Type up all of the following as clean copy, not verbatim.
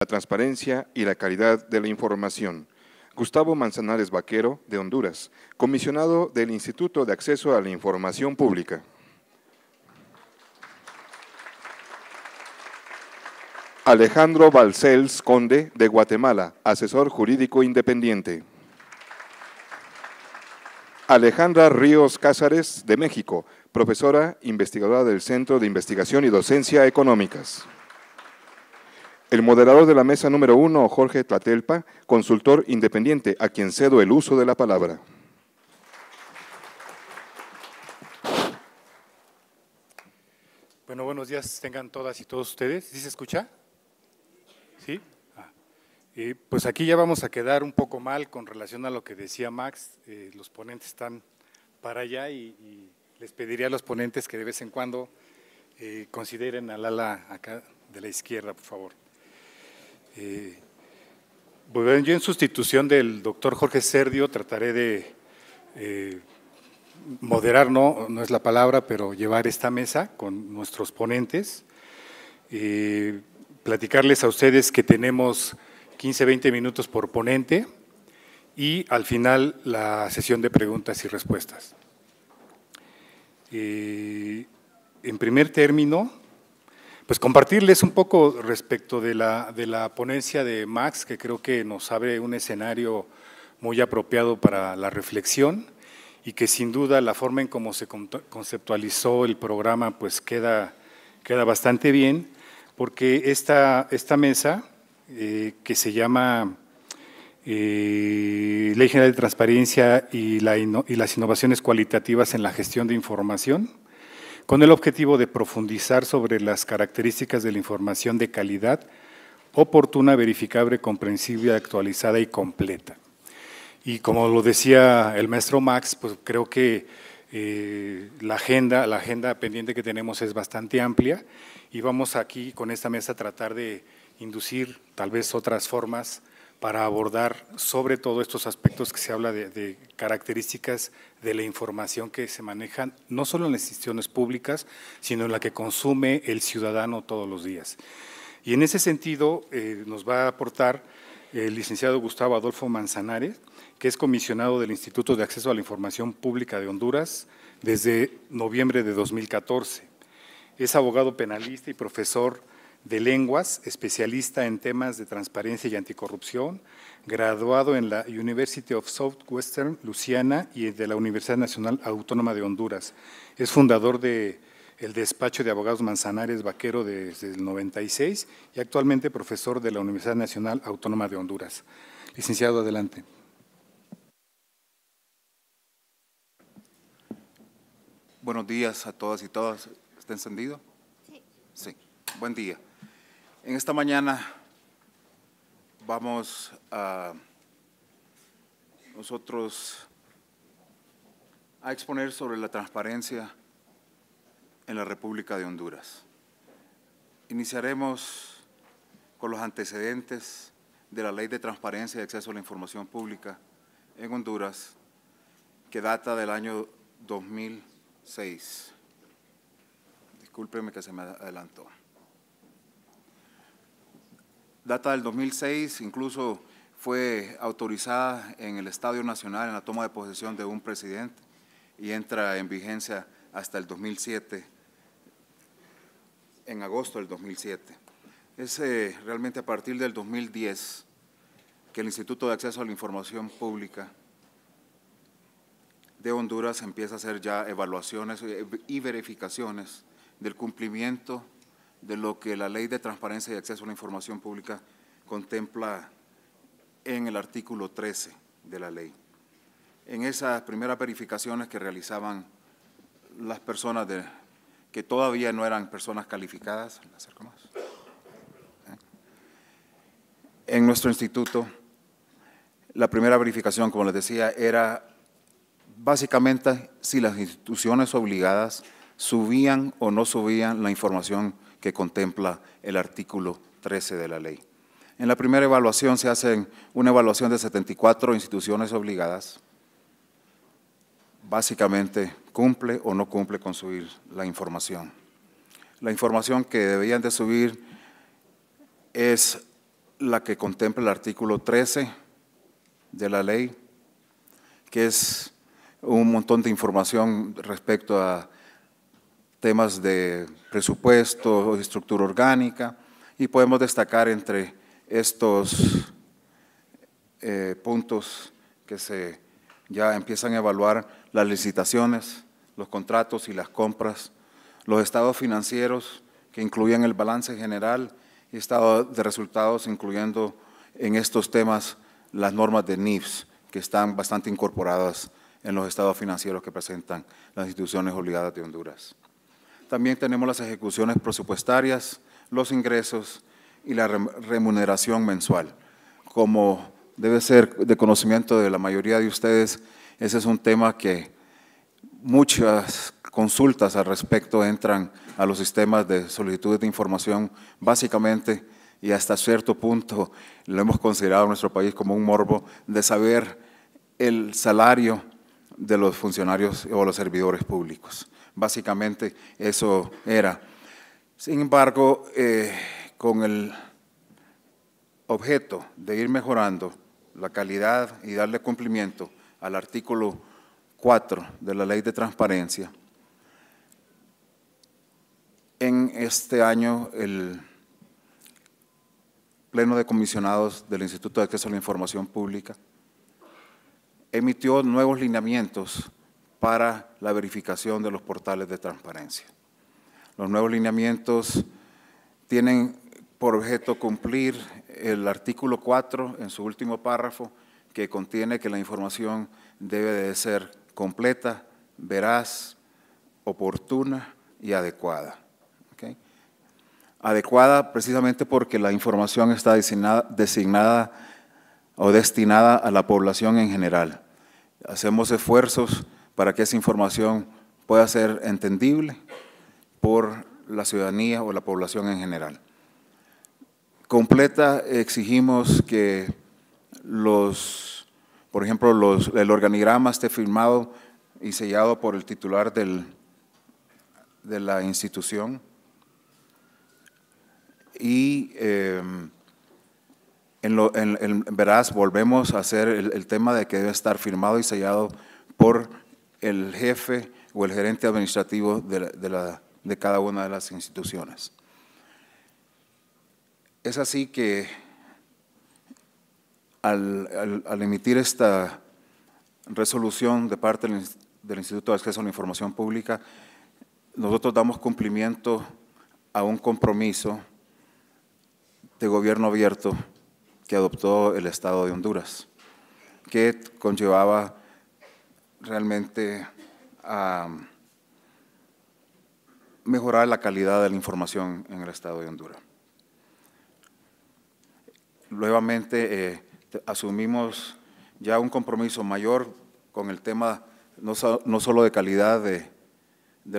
La transparencia y la calidad de la información. Gustavo Manzanares Vaquero, de Honduras, comisionado del Instituto de Acceso a la Información Pública. Alejandro Balcells Conde, de Guatemala, asesor jurídico independiente. Alejandra Ríos Cázares, de México, profesora investigadora del Centro de Investigación y Docencia Económicas. El moderador de la mesa número 1, Jorge Tlatelpa, consultor independiente, a quien cedo el uso de la palabra. Bueno, buenos días tengan todas y todos ustedes. ¿Sí se escucha? ¿Sí? Pues aquí ya vamos a quedar un poco mal con relación a lo que decía Max. Los ponentes están para allá y les pediría a los ponentes que de vez en cuando consideren al ala acá de la izquierda, por favor. Bueno, yo en sustitución del doctor Jorge Serdio trataré de moderar, no es la palabra, pero llevar esta mesa con nuestros ponentes. Platicarles a ustedes que tenemos 15-20 minutos por ponente y al final la sesión de preguntas y respuestas. En primer término, pues compartirles un poco respecto de la ponencia de Max, que creo que nos abre un escenario muy apropiado para la reflexión y que sin duda la forma en cómo se conceptualizó el programa pues queda bastante bien, porque esta mesa que se llama Ley General de Transparencia y las innovaciones cualitativas en la gestión de información, con el objetivo de profundizar sobre las características de la información de calidad, oportuna, verificable, comprensible, actualizada y completa. Y como lo decía el maestro Max, pues creo que la agenda pendiente que tenemos es bastante amplia y vamos aquí con esta mesa a tratar de inducir tal vez otras formas para abordar sobre todo estos aspectos que se habla de características de la información que se manejan no solo en las instituciones públicas, sino en la que consume el ciudadano todos los días. Y en ese sentido nos va a aportar el licenciado Gustavo Adolfo Manzanares, que es comisionado del Instituto de Acceso a la Información Pública de Honduras desde noviembre de 2014. Es abogado penalista y profesor de lenguas, especialista en temas de transparencia y anticorrupción, graduado en la University of Southwestern Louisiana y de la Universidad Nacional Autónoma de Honduras. Es fundador del despacho de abogados Manzanares Vaquero desde el 96 y actualmente profesor de la Universidad Nacional Autónoma de Honduras. Licenciado, adelante. Buenos días a todas y todas. ¿Está encendido? Sí. Sí. Buen día. En esta mañana vamos nosotros a exponer sobre la transparencia en la República de Honduras. Iniciaremos con los antecedentes de la Ley de Transparencia y Acceso a la Información Pública en Honduras, que data del año 2006. Discúlpeme que se me adelantó. Data del 2006, incluso fue autorizada en el Estadio Nacional en la toma de posesión de un presidente y entra en vigencia hasta el 2007, en agosto del 2007. Es realmente a partir del 2010 que el Instituto de Acceso a la Información Pública de Honduras empieza a hacer ya evaluaciones y verificaciones del cumplimiento de lo que la Ley de Transparencia y Acceso a la Información Pública contempla en el artículo 13 de la ley. En esas primeras verificaciones que realizaban las personas que todavía no eran personas calificadas, ¿me acerco más? En nuestro instituto, la primera verificación, como les decía, era básicamente si las instituciones obligadas subían o no subían la información que contempla el artículo 13 de la ley. En la primera evaluación se hace una evaluación de 74 instituciones obligadas, básicamente cumple o no cumple con subir la información. La información que deberían de subir es la que contempla el artículo 13 de la ley, que es un montón de información respecto a temas de presupuesto, estructura orgánica, y podemos destacar entre estos puntos que se ya empiezan a evaluar las licitaciones, los contratos y las compras, los estados financieros que incluyen el balance general y estado de resultados, incluyendo en estos temas las normas de NIFS, que están bastante incorporadas en los estados financieros que presentan las instituciones obligadas de Honduras. También tenemos las ejecuciones presupuestarias, los ingresos y la remuneración mensual. Como debe ser de conocimiento de la mayoría de ustedes, ese es un tema que muchas consultas al respecto entran a los sistemas de solicitudes de información, básicamente, y hasta cierto punto lo hemos considerado en nuestro país como un morbo de saber el salario de los funcionarios o los servidores públicos. Básicamente eso era. Sin embargo, con el objeto de ir mejorando la calidad y darle cumplimiento al artículo 4 de la Ley de Transparencia, en este año el Pleno de Comisionados del Instituto de Acceso a la Información Pública emitió nuevos lineamientos para la verificación de los portales de transparencia. Los nuevos lineamientos tienen por objeto cumplir el artículo 4 en su último párrafo, que contiene que la información debe de ser completa, veraz, oportuna y adecuada. ¿Okay? Adecuada precisamente porque la información está designada o destinada a la población en general. Hacemos esfuerzos para que esa información pueda ser entendible por la ciudadanía o la población en general. Completa, exigimos que por ejemplo, el organigrama esté firmado y sellado por el titular de la institución, y verás, volvemos a hacer el tema de que debe estar firmado y sellado por el jefe o el gerente administrativo de cada una de las instituciones. Es así que al emitir esta resolución de parte del Instituto de Acceso a la Información Pública, nosotros damos cumplimiento a un compromiso de gobierno abierto que adoptó el Estado de Honduras, que conllevaba realmente a mejorar la calidad de la información en el Estado de Honduras. Nuevamente asumimos ya un compromiso mayor con el tema no solo de calidad de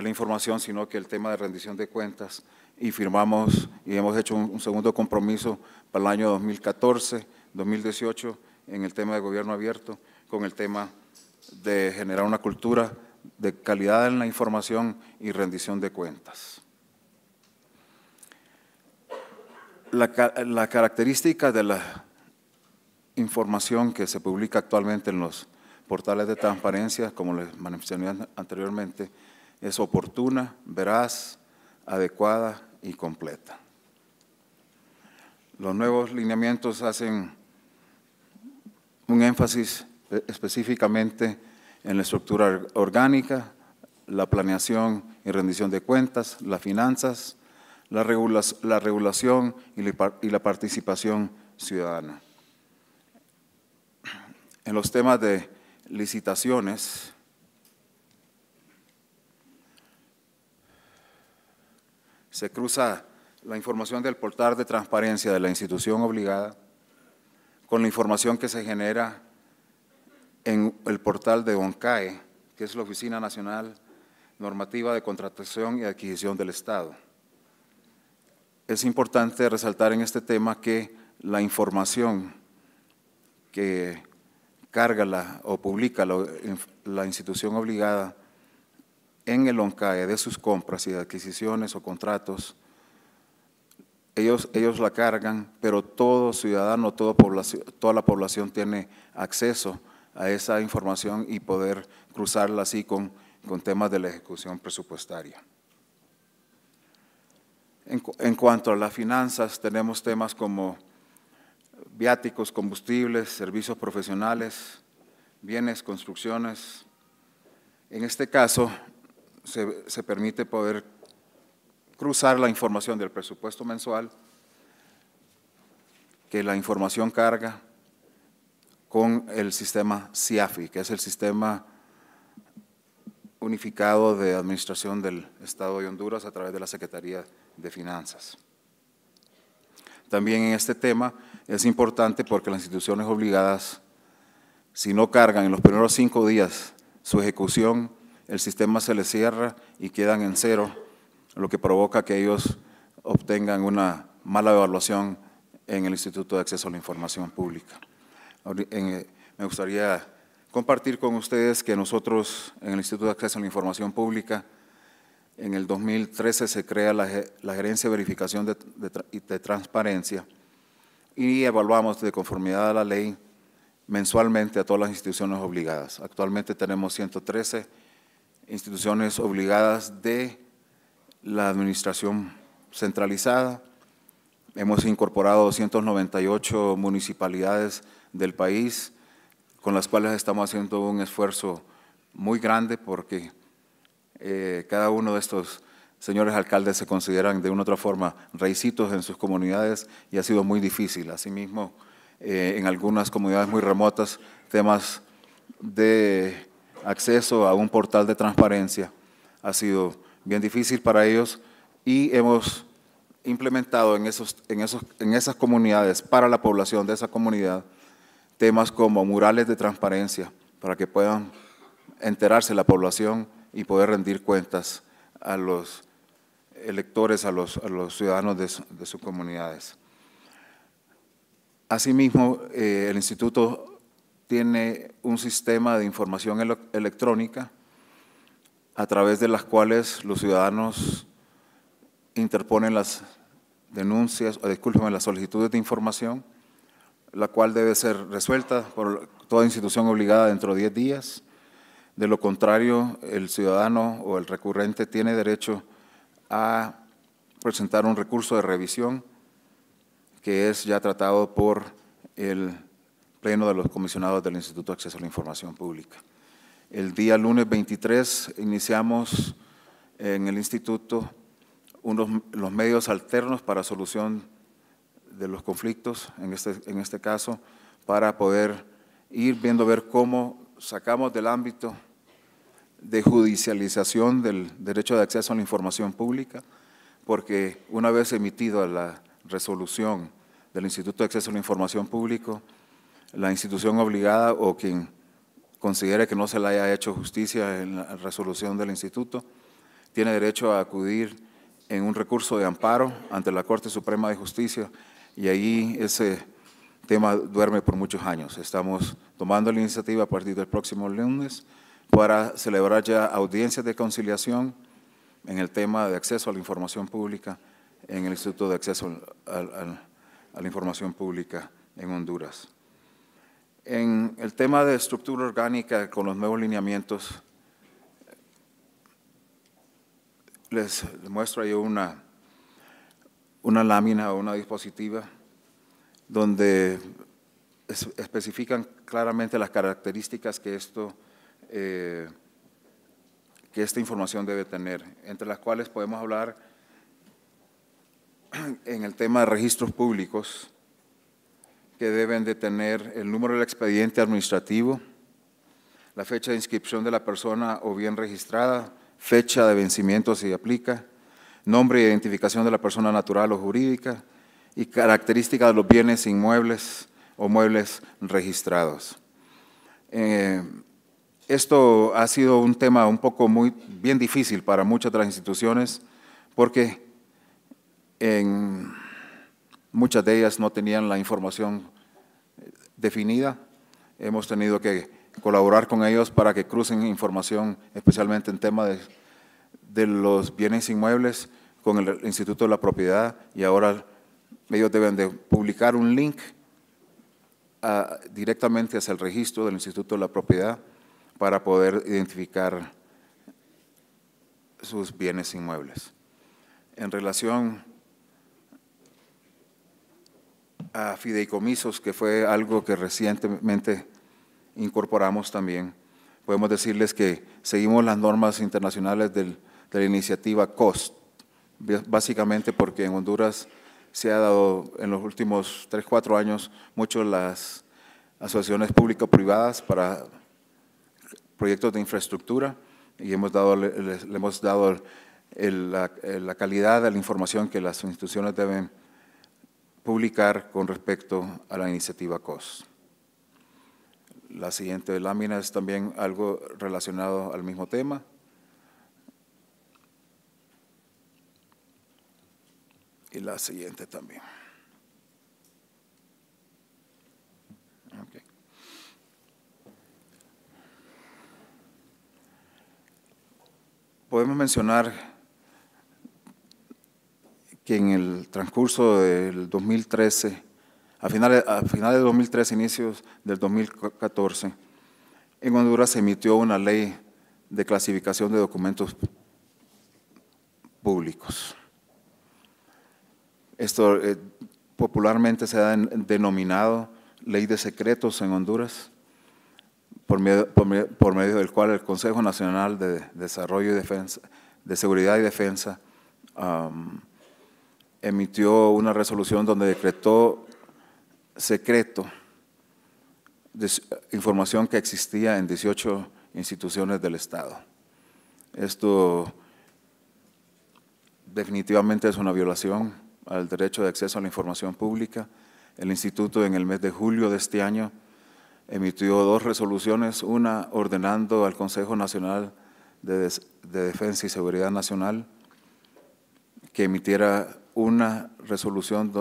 la información, sino que el tema de rendición de cuentas, y firmamos y hemos hecho un segundo compromiso para el año 2014, 2018 en el tema de gobierno abierto, con el tema de generar una cultura de calidad en la información y rendición de cuentas. La característica de la información que se publica actualmente en los portales de transparencia, como les mencioné anteriormente, es oportuna, veraz, adecuada y completa. Los nuevos lineamientos hacen un énfasis específicamente en la estructura orgánica, la planeación y rendición de cuentas, las finanzas, la regulación y la participación ciudadana. En los temas de licitaciones, se cruza la información del portal de transparencia de la institución obligada con la información que se genera en el portal de ONCAE, que es la Oficina Nacional Normativa de Contratación y Adquisición del Estado. Es importante resaltar en este tema que la información que carga o publica la institución obligada en el ONCAE de sus compras y de adquisiciones o contratos, ellos la cargan, pero todo ciudadano, toda la población tiene acceso a esa información y poder cruzarla así con temas de la ejecución presupuestaria. En cuanto a las finanzas, tenemos temas como viáticos, combustibles, servicios profesionales, bienes, construcciones. En este caso, se permite poder cruzar la información del presupuesto mensual, que la información carga, con el sistema CIAFI, que es el Sistema Unificado de Administración del Estado de Honduras a través de la Secretaría de Finanzas. También en este tema es importante porque las instituciones obligadas, si no cargan en los primeros 5 días su ejecución, el sistema se les cierra y quedan en cero, lo que provoca que ellos obtengan una mala evaluación en el Instituto de Acceso a la Información Pública. Me gustaría compartir con ustedes que nosotros en el Instituto de Acceso a la Información Pública, en el 2013 se crea la Gerencia de Verificación de Transparencia y evaluamos de conformidad a la ley mensualmente a todas las instituciones obligadas. Actualmente tenemos 113 instituciones obligadas de la administración centralizada. Hemos incorporado 298 municipalidades del país, con las cuales estamos haciendo un esfuerzo muy grande porque cada uno de estos señores alcaldes se consideran de una u otra forma reicitos en sus comunidades y ha sido muy difícil. Asimismo, en algunas comunidades muy remotas, temas de acceso a un portal de transparencia ha sido bien difícil para ellos y hemos implementado en esas comunidades, para la población de esa comunidad, temas como murales de transparencia para que puedan enterarse la población y poder rendir cuentas a los electores, a los ciudadanos de sus comunidades. Asimismo, el Instituto tiene un sistema de información electrónica a través de las cuales los ciudadanos interponen las denuncias, o discúlpenme, las solicitudes de información, la cual debe ser resuelta por toda institución obligada dentro de 10 días. De lo contrario, el ciudadano o el recurrente tiene derecho a presentar un recurso de revisión que es ya tratado por el Pleno de los Comisionados del Instituto de Acceso a la Información Pública. El día lunes 23 iniciamos en el Instituto los medios alternos para solución de los conflictos, en este caso, para poder ir viendo ver cómo sacamos del ámbito de judicialización del derecho de acceso a la información pública, porque una vez emitida la resolución del Instituto de Acceso a la Información Pública, la institución obligada o quien considere que no se le haya hecho justicia en la resolución del instituto, tiene derecho a acudir en un recurso de amparo ante la Corte Suprema de Justicia y ahí ese tema duerme por muchos años. Estamos tomando la iniciativa a partir del próximo lunes para celebrar ya audiencias de conciliación en el tema de acceso a la información pública en el Instituto de Acceso a la Información Pública en Honduras. En el tema de estructura orgánica con los nuevos lineamientos, les muestro ahí una lámina o una diapositiva donde especifican claramente las características que esta información debe tener, entre las cuales podemos hablar en el tema de registros públicos, que deben de tener el número del expediente administrativo, la fecha de inscripción de la persona o bien registrada, fecha de vencimiento si aplica, nombre e identificación de la persona natural o jurídica y características de los bienes inmuebles o muebles registrados. Esto ha sido un tema bien difícil para muchas de las instituciones porque en muchas de ellas no tenían la información definida. hemos tenido que colaborar con ellos para que crucen información, especialmente en temas de los bienes inmuebles, con el Instituto de la Propiedad, y ahora ellos deben de publicar un link directamente hacia el registro del Instituto de la Propiedad para poder identificar sus bienes inmuebles. En relación a fideicomisos, que fue algo que recientemente incorporamos también, podemos decirles que seguimos las normas internacionales de la iniciativa COST, básicamente porque en Honduras se ha dado en los últimos 3 o 4 años mucho las asociaciones público-privadas para proyectos de infraestructura, y le hemos dado la calidad de la información que las instituciones deben publicar con respecto a la iniciativa COST. La siguiente lámina es también algo relacionado al mismo tema. Y la siguiente también. Okay. Podemos mencionar que en el transcurso del 2013, a finales del 2013, inicios del 2014, en Honduras se emitió una ley de clasificación de documentos públicos. Esto popularmente se ha denominado Ley de Secretos en Honduras, por medio del cual el Consejo Nacional de Desarrollo y Defensa, de Seguridad y Defensa, emitió una resolución donde decretó secreto de información que existía en 18 instituciones del Estado. Esto definitivamente es una violación al derecho de acceso a la información pública. El Instituto en el mes de julio de este año emitió 2 resoluciones, una ordenando al Consejo Nacional de Defensa y Seguridad Nacional que emitiera una resolución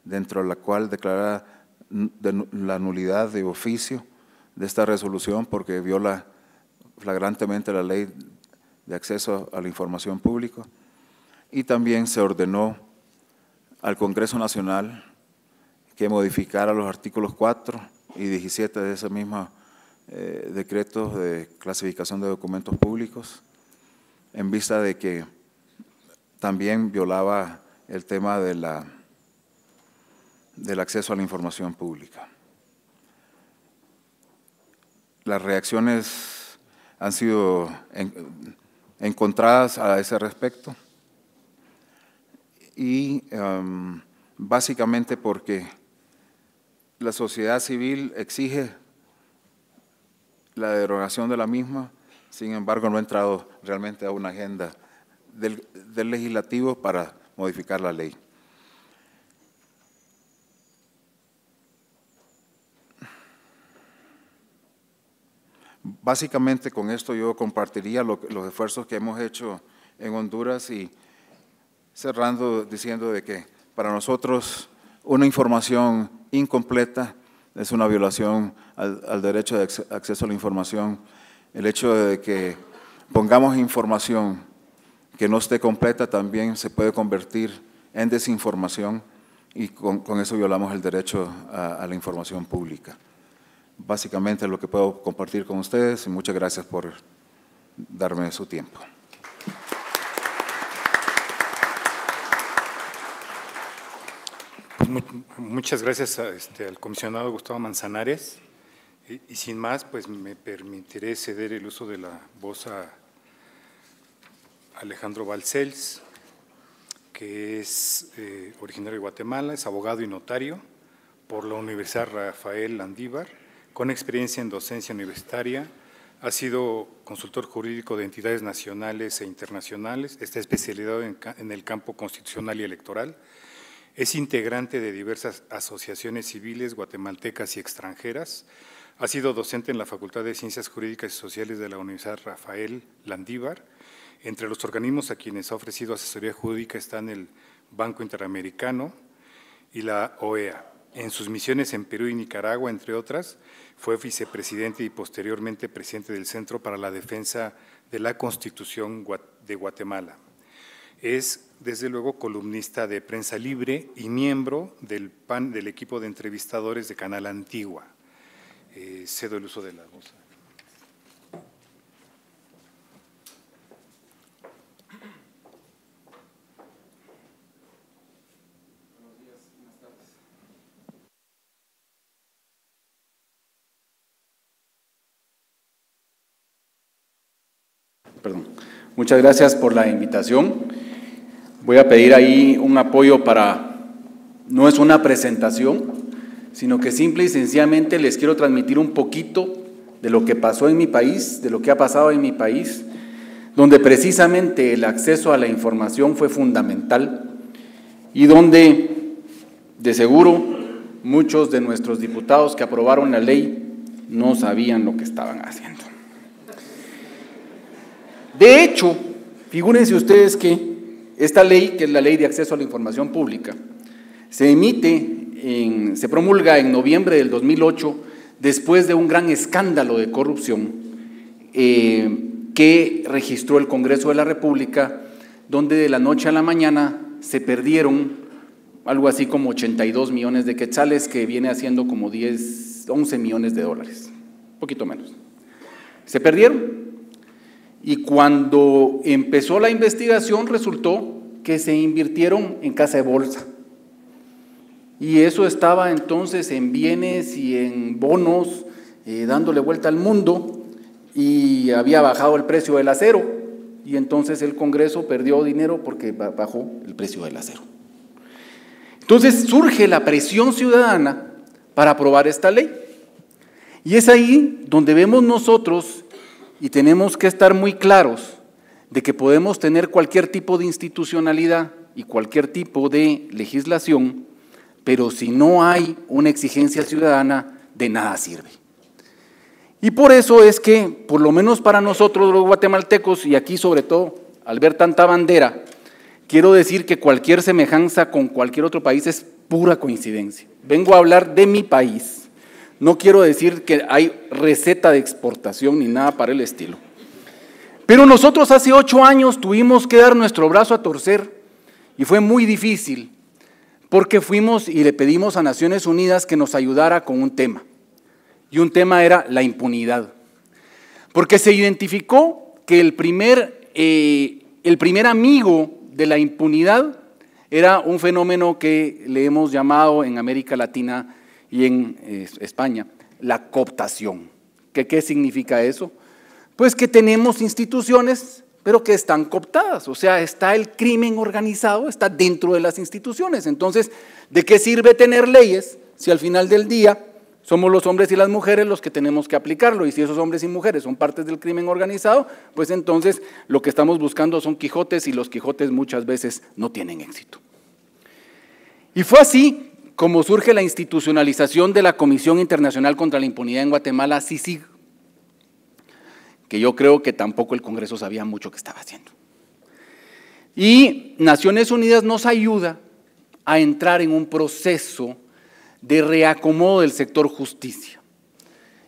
dentro de la cual declara la nulidad de oficio de esta resolución porque viola flagrantemente la ley de acceso a la información pública, y también se ordenó al Congreso Nacional que modificara los artículos 4 y 17 de ese mismo decreto de clasificación de documentos públicos, en vista de que también violaba el tema del acceso a la información pública. Las reacciones han sido encontradas a ese respecto, y básicamente porque la sociedad civil exige la derogación de la misma, sin embargo no ha entrado realmente a una agenda del legislativo para modificar la ley. Básicamente con esto yo compartiría los esfuerzos que hemos hecho en Honduras, y cerrando diciendo de que para nosotros una información incompleta es una violación al derecho de acceso a la información. El hecho de que pongamos información que no esté completa también se puede convertir en desinformación, y con eso violamos el derecho a la información pública. Básicamente es lo que puedo compartir con ustedes, y muchas gracias por darme su tiempo. Pues muchas gracias al comisionado Gustavo Manzanares, y sin más, pues me permitiré ceder el uso de la voz a Alejandro Balcells, que es originario de Guatemala, es abogado y notario por la Universidad Rafael Landívar, con experiencia en docencia universitaria. Ha sido consultor jurídico de entidades nacionales e internacionales, está especializado en el campo constitucional y electoral. Es integrante de diversas asociaciones civiles guatemaltecas y extranjeras. Ha sido docente en la Facultad de Ciencias Jurídicas y Sociales de la Universidad Rafael Landívar. Entre los organismos a quienes ha ofrecido asesoría jurídica están el Banco Interamericano y la OEA. En sus misiones en Perú y Nicaragua, entre otras, fue vicepresidente y posteriormente presidente del Centro para la Defensa de la Constitución de Guatemala. Es, desde luego, columnista de Prensa Libre y miembro del equipo de entrevistadores de Canal Antigua. Cedo el uso de la voz. Perdón. Muchas gracias por la invitación. Voy a pedir ahí un apoyo no es una presentación, sino que simple y sencillamente les quiero transmitir un poquito de lo que pasó en mi país, de lo que ha pasado en mi país, donde precisamente el acceso a la información fue fundamental y donde, de seguro, muchos de nuestros diputados que aprobaron la ley no sabían lo que estaban haciendo. De hecho, figúrense ustedes que esta ley, que es la Ley de Acceso a la Información Pública, se promulga en noviembre del 2008 después de un gran escándalo de corrupción que registró el Congreso de la República, donde de la noche a la mañana se perdieron algo así como 82 millones de quetzales, que viene haciendo como 11 millones de dólares, un poquito menos. Se perdieron. Y cuando empezó la investigación resultó que se invirtieron en casa de bolsa. Y eso estaba entonces en bienes y en bonos, dándole vuelta al mundo, y había bajado el precio del acero. Y entonces el Congreso perdió dinero porque bajó el precio del acero. Entonces surge la presión ciudadana para aprobar esta ley. Y es ahí donde vemos nosotros, y tenemos que estar muy claros de que podemos tener cualquier tipo de institucionalidad y cualquier tipo de legislación, pero si no hay una exigencia ciudadana, de nada sirve. Y por eso es que, por lo menos para nosotros los guatemaltecos, y aquí sobre todo al ver tanta bandera, quiero decir que cualquier semejanza con cualquier otro país es pura coincidencia. Vengo a hablar de mi país. No quiero decir que hay receta de exportación ni nada para el estilo. Pero nosotros hace 8 años tuvimos que dar nuestro brazo a torcer y fue muy difícil porque fuimos y le pedimos a Naciones Unidas que nos ayudara con un tema. Y un tema era la impunidad. Porque se identificó que el primer amigo de la impunidad era un fenómeno que le hemos llamado en América Latina y en España, la cooptación. ¿Qué significa eso? Pues que tenemos instituciones, pero que están cooptadas, o sea, está el crimen organizado, está dentro de las instituciones. Entonces, ¿de qué sirve tener leyes si al final del día somos los hombres y las mujeres los que tenemos que aplicarlo? Y si esos hombres y mujeres son partes del crimen organizado, pues entonces lo que estamos buscando son Quijotes, y los Quijotes muchas veces no tienen éxito. Y fue así como surge la institucionalización de la Comisión Internacional contra la Impunidad en Guatemala, CICIG, que yo creo que tampoco el Congreso sabía mucho qué estaba haciendo. Y Naciones Unidas nos ayuda a entrar en un proceso de reacomodo del sector justicia.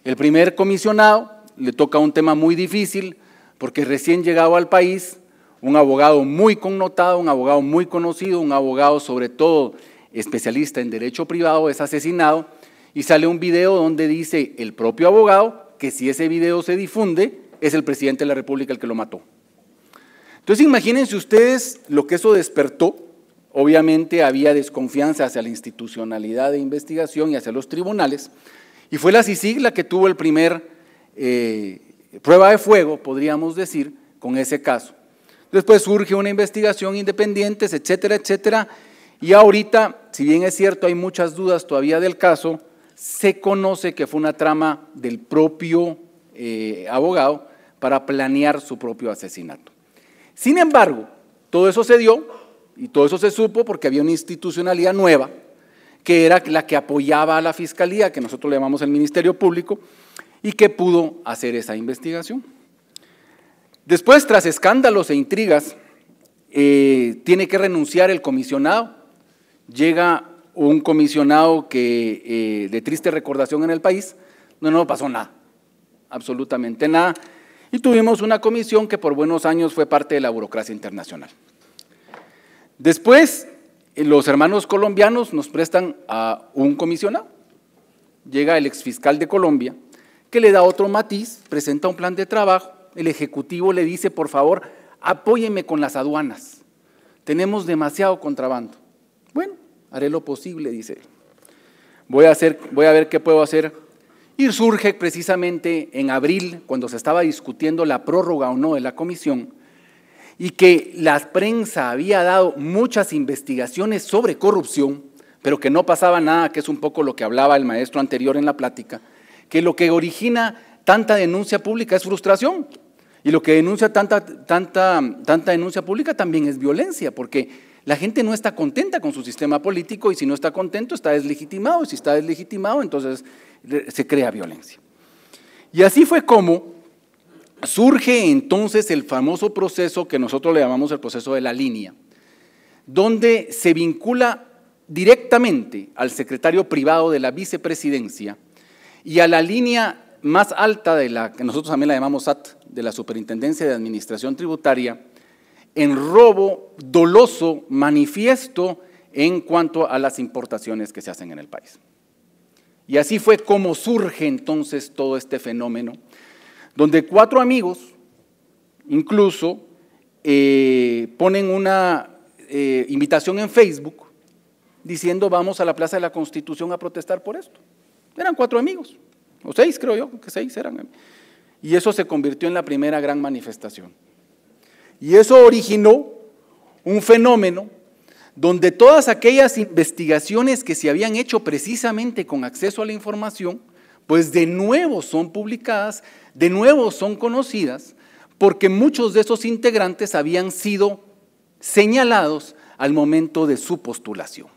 El primer comisionado le toca un tema muy difícil porque recién llegado al país, un abogado muy connotado, un abogado muy conocido, un abogado sobre todo especialista en derecho privado, es asesinado y sale un video donde dice el propio abogado que si ese video se difunde es el presidente de la República el que lo mató. Entonces imagínense ustedes lo que eso despertó. Obviamente había desconfianza hacia la institucionalidad de investigación y hacia los tribunales, y fue la CICIG la que tuvo el primer prueba de fuego, podríamos decir, con ese caso. Después surge una investigación independiente, etcétera, etcétera, y ahorita, si bien es cierto, hay muchas dudas todavía del caso, se conoce que fue una trama del propio abogado para planear su propio asesinato. Sin embargo, todo eso se dio y todo eso se supo porque había una institucionalidad nueva, que era la que apoyaba a la Fiscalía, que nosotros le llamamos el Ministerio Público, y que pudo hacer esa investigación. Después, tras escándalos e intrigas, tiene que renunciar el comisionado, llega un comisionado que de triste recordación en el país, no pasó nada, absolutamente nada. Y tuvimos una comisión que por buenos años fue parte de la burocracia internacional. Después, los hermanos colombianos nos prestan a un comisionado. Llega el exfiscal de Colombia, que le da otro matiz, presenta un plan de trabajo. El ejecutivo le dice, por favor, apóyeme con las aduanas. Tenemos demasiado contrabando. Bueno, haré lo posible, dice él. Voy a ver qué puedo hacer. Y surge precisamente en abril, cuando se estaba discutiendo la prórroga o no de la comisión, y que la prensa había dado muchas investigaciones sobre corrupción, pero que no pasaba nada, que es un poco lo que hablaba el maestro anterior en la plática, que lo que origina tanta denuncia pública es frustración, y lo que denuncia tanta denuncia pública también es violencia, porque la gente no está contenta con su sistema político, y si no está contento está deslegitimado, y si está deslegitimado entonces se crea violencia. Y así fue como surge entonces el famoso proceso que nosotros le llamamos el proceso de la línea, donde se vincula directamente al secretario privado de la vicepresidencia y a la línea más alta de la que nosotros también la llamamos SAT, de la Superintendencia de Administración Tributaria, en robo doloso manifiesto en cuanto a las importaciones que se hacen en el país. Y así fue como surge entonces todo este fenómeno, donde 4 amigos incluso ponen una invitación en Facebook diciendo vamos a la Plaza de la Constitución a protestar por esto. Eran 4 amigos, o 6 creo yo, que 6 eran. Y eso se convirtió en la primera gran manifestación. Y eso originó un fenómeno donde todas aquellas investigaciones que se habían hecho precisamente con acceso a la información, pues de nuevo son publicadas, de nuevo son conocidas, porque muchos de esos integrantes habían sido señalados al momento de su postulación.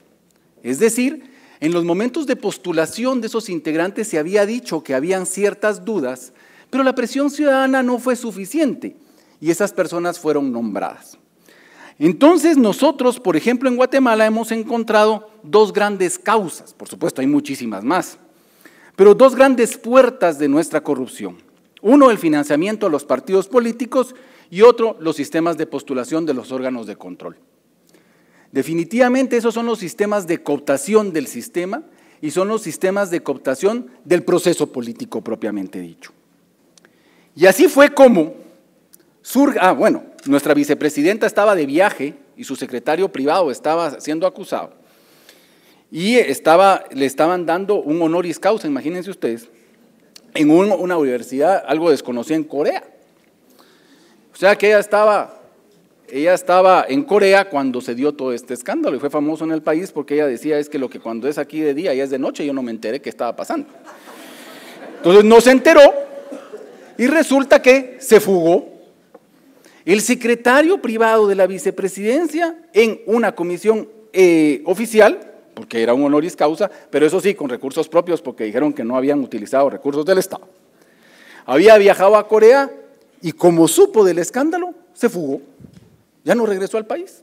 Es decir, en los momentos de postulación de esos integrantes se había dicho que habían ciertas dudas, pero la presión ciudadana no fue suficiente y esas personas fueron nombradas. Entonces nosotros, por ejemplo, en Guatemala hemos encontrado 2 grandes causas, por supuesto hay muchísimas más, pero 2 grandes puertas de nuestra corrupción. Uno, el financiamiento a los partidos políticos y otro, los sistemas de postulación de los órganos de control. Definitivamente esos son los sistemas de cooptación del sistema y son los sistemas de cooptación del proceso político propiamente dicho. Y así fue como surge, nuestra vicepresidenta estaba de viaje y su secretario privado estaba siendo acusado y le estaban dando un honoris causa, imagínense ustedes, en una universidad algo desconocida en Corea. O sea que ella estaba en Corea cuando se dio todo este escándalo y fue famoso en el país porque ella decía es que lo que cuando es aquí de día y es de noche yo no me enteré qué estaba pasando. Entonces no se enteró y resulta que se fugó el secretario privado de la vicepresidencia en una comisión oficial, porque era un honoris causa, pero eso sí, con recursos propios, porque dijeron que no habían utilizado recursos del Estado. Había viajado a Corea y como supo del escándalo, se fugó, ya no regresó al país.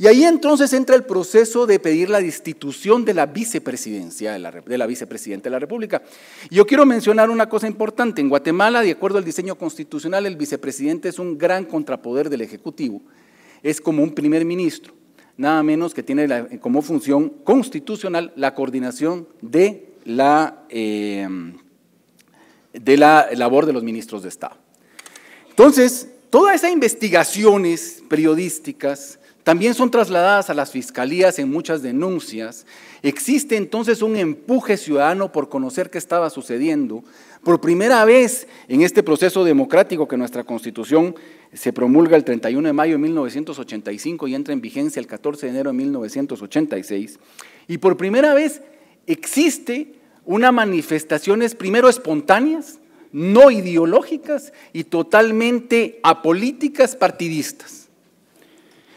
Y ahí entonces entra el proceso de pedir la destitución de la vicepresidencia, de la vicepresidenta de la República. Y yo quiero mencionar una cosa importante. En Guatemala, de acuerdo al diseño constitucional, el vicepresidente es un gran contrapoder del Ejecutivo. Es como un primer ministro, nada menos que tiene como función constitucional la coordinación de la labor de los ministros de Estado. Entonces, todas esas investigaciones periodísticas también son trasladadas a las fiscalías en muchas denuncias. Existe entonces un empuje ciudadano por conocer qué estaba sucediendo. Por primera vez en este proceso democrático que nuestra Constitución se promulga el 31 de mayo de 1985 y entra en vigencia el 14 de enero de 1986, y por primera vez existe unas manifestaciones primero espontáneas, no ideológicas y totalmente apolíticas partidistas.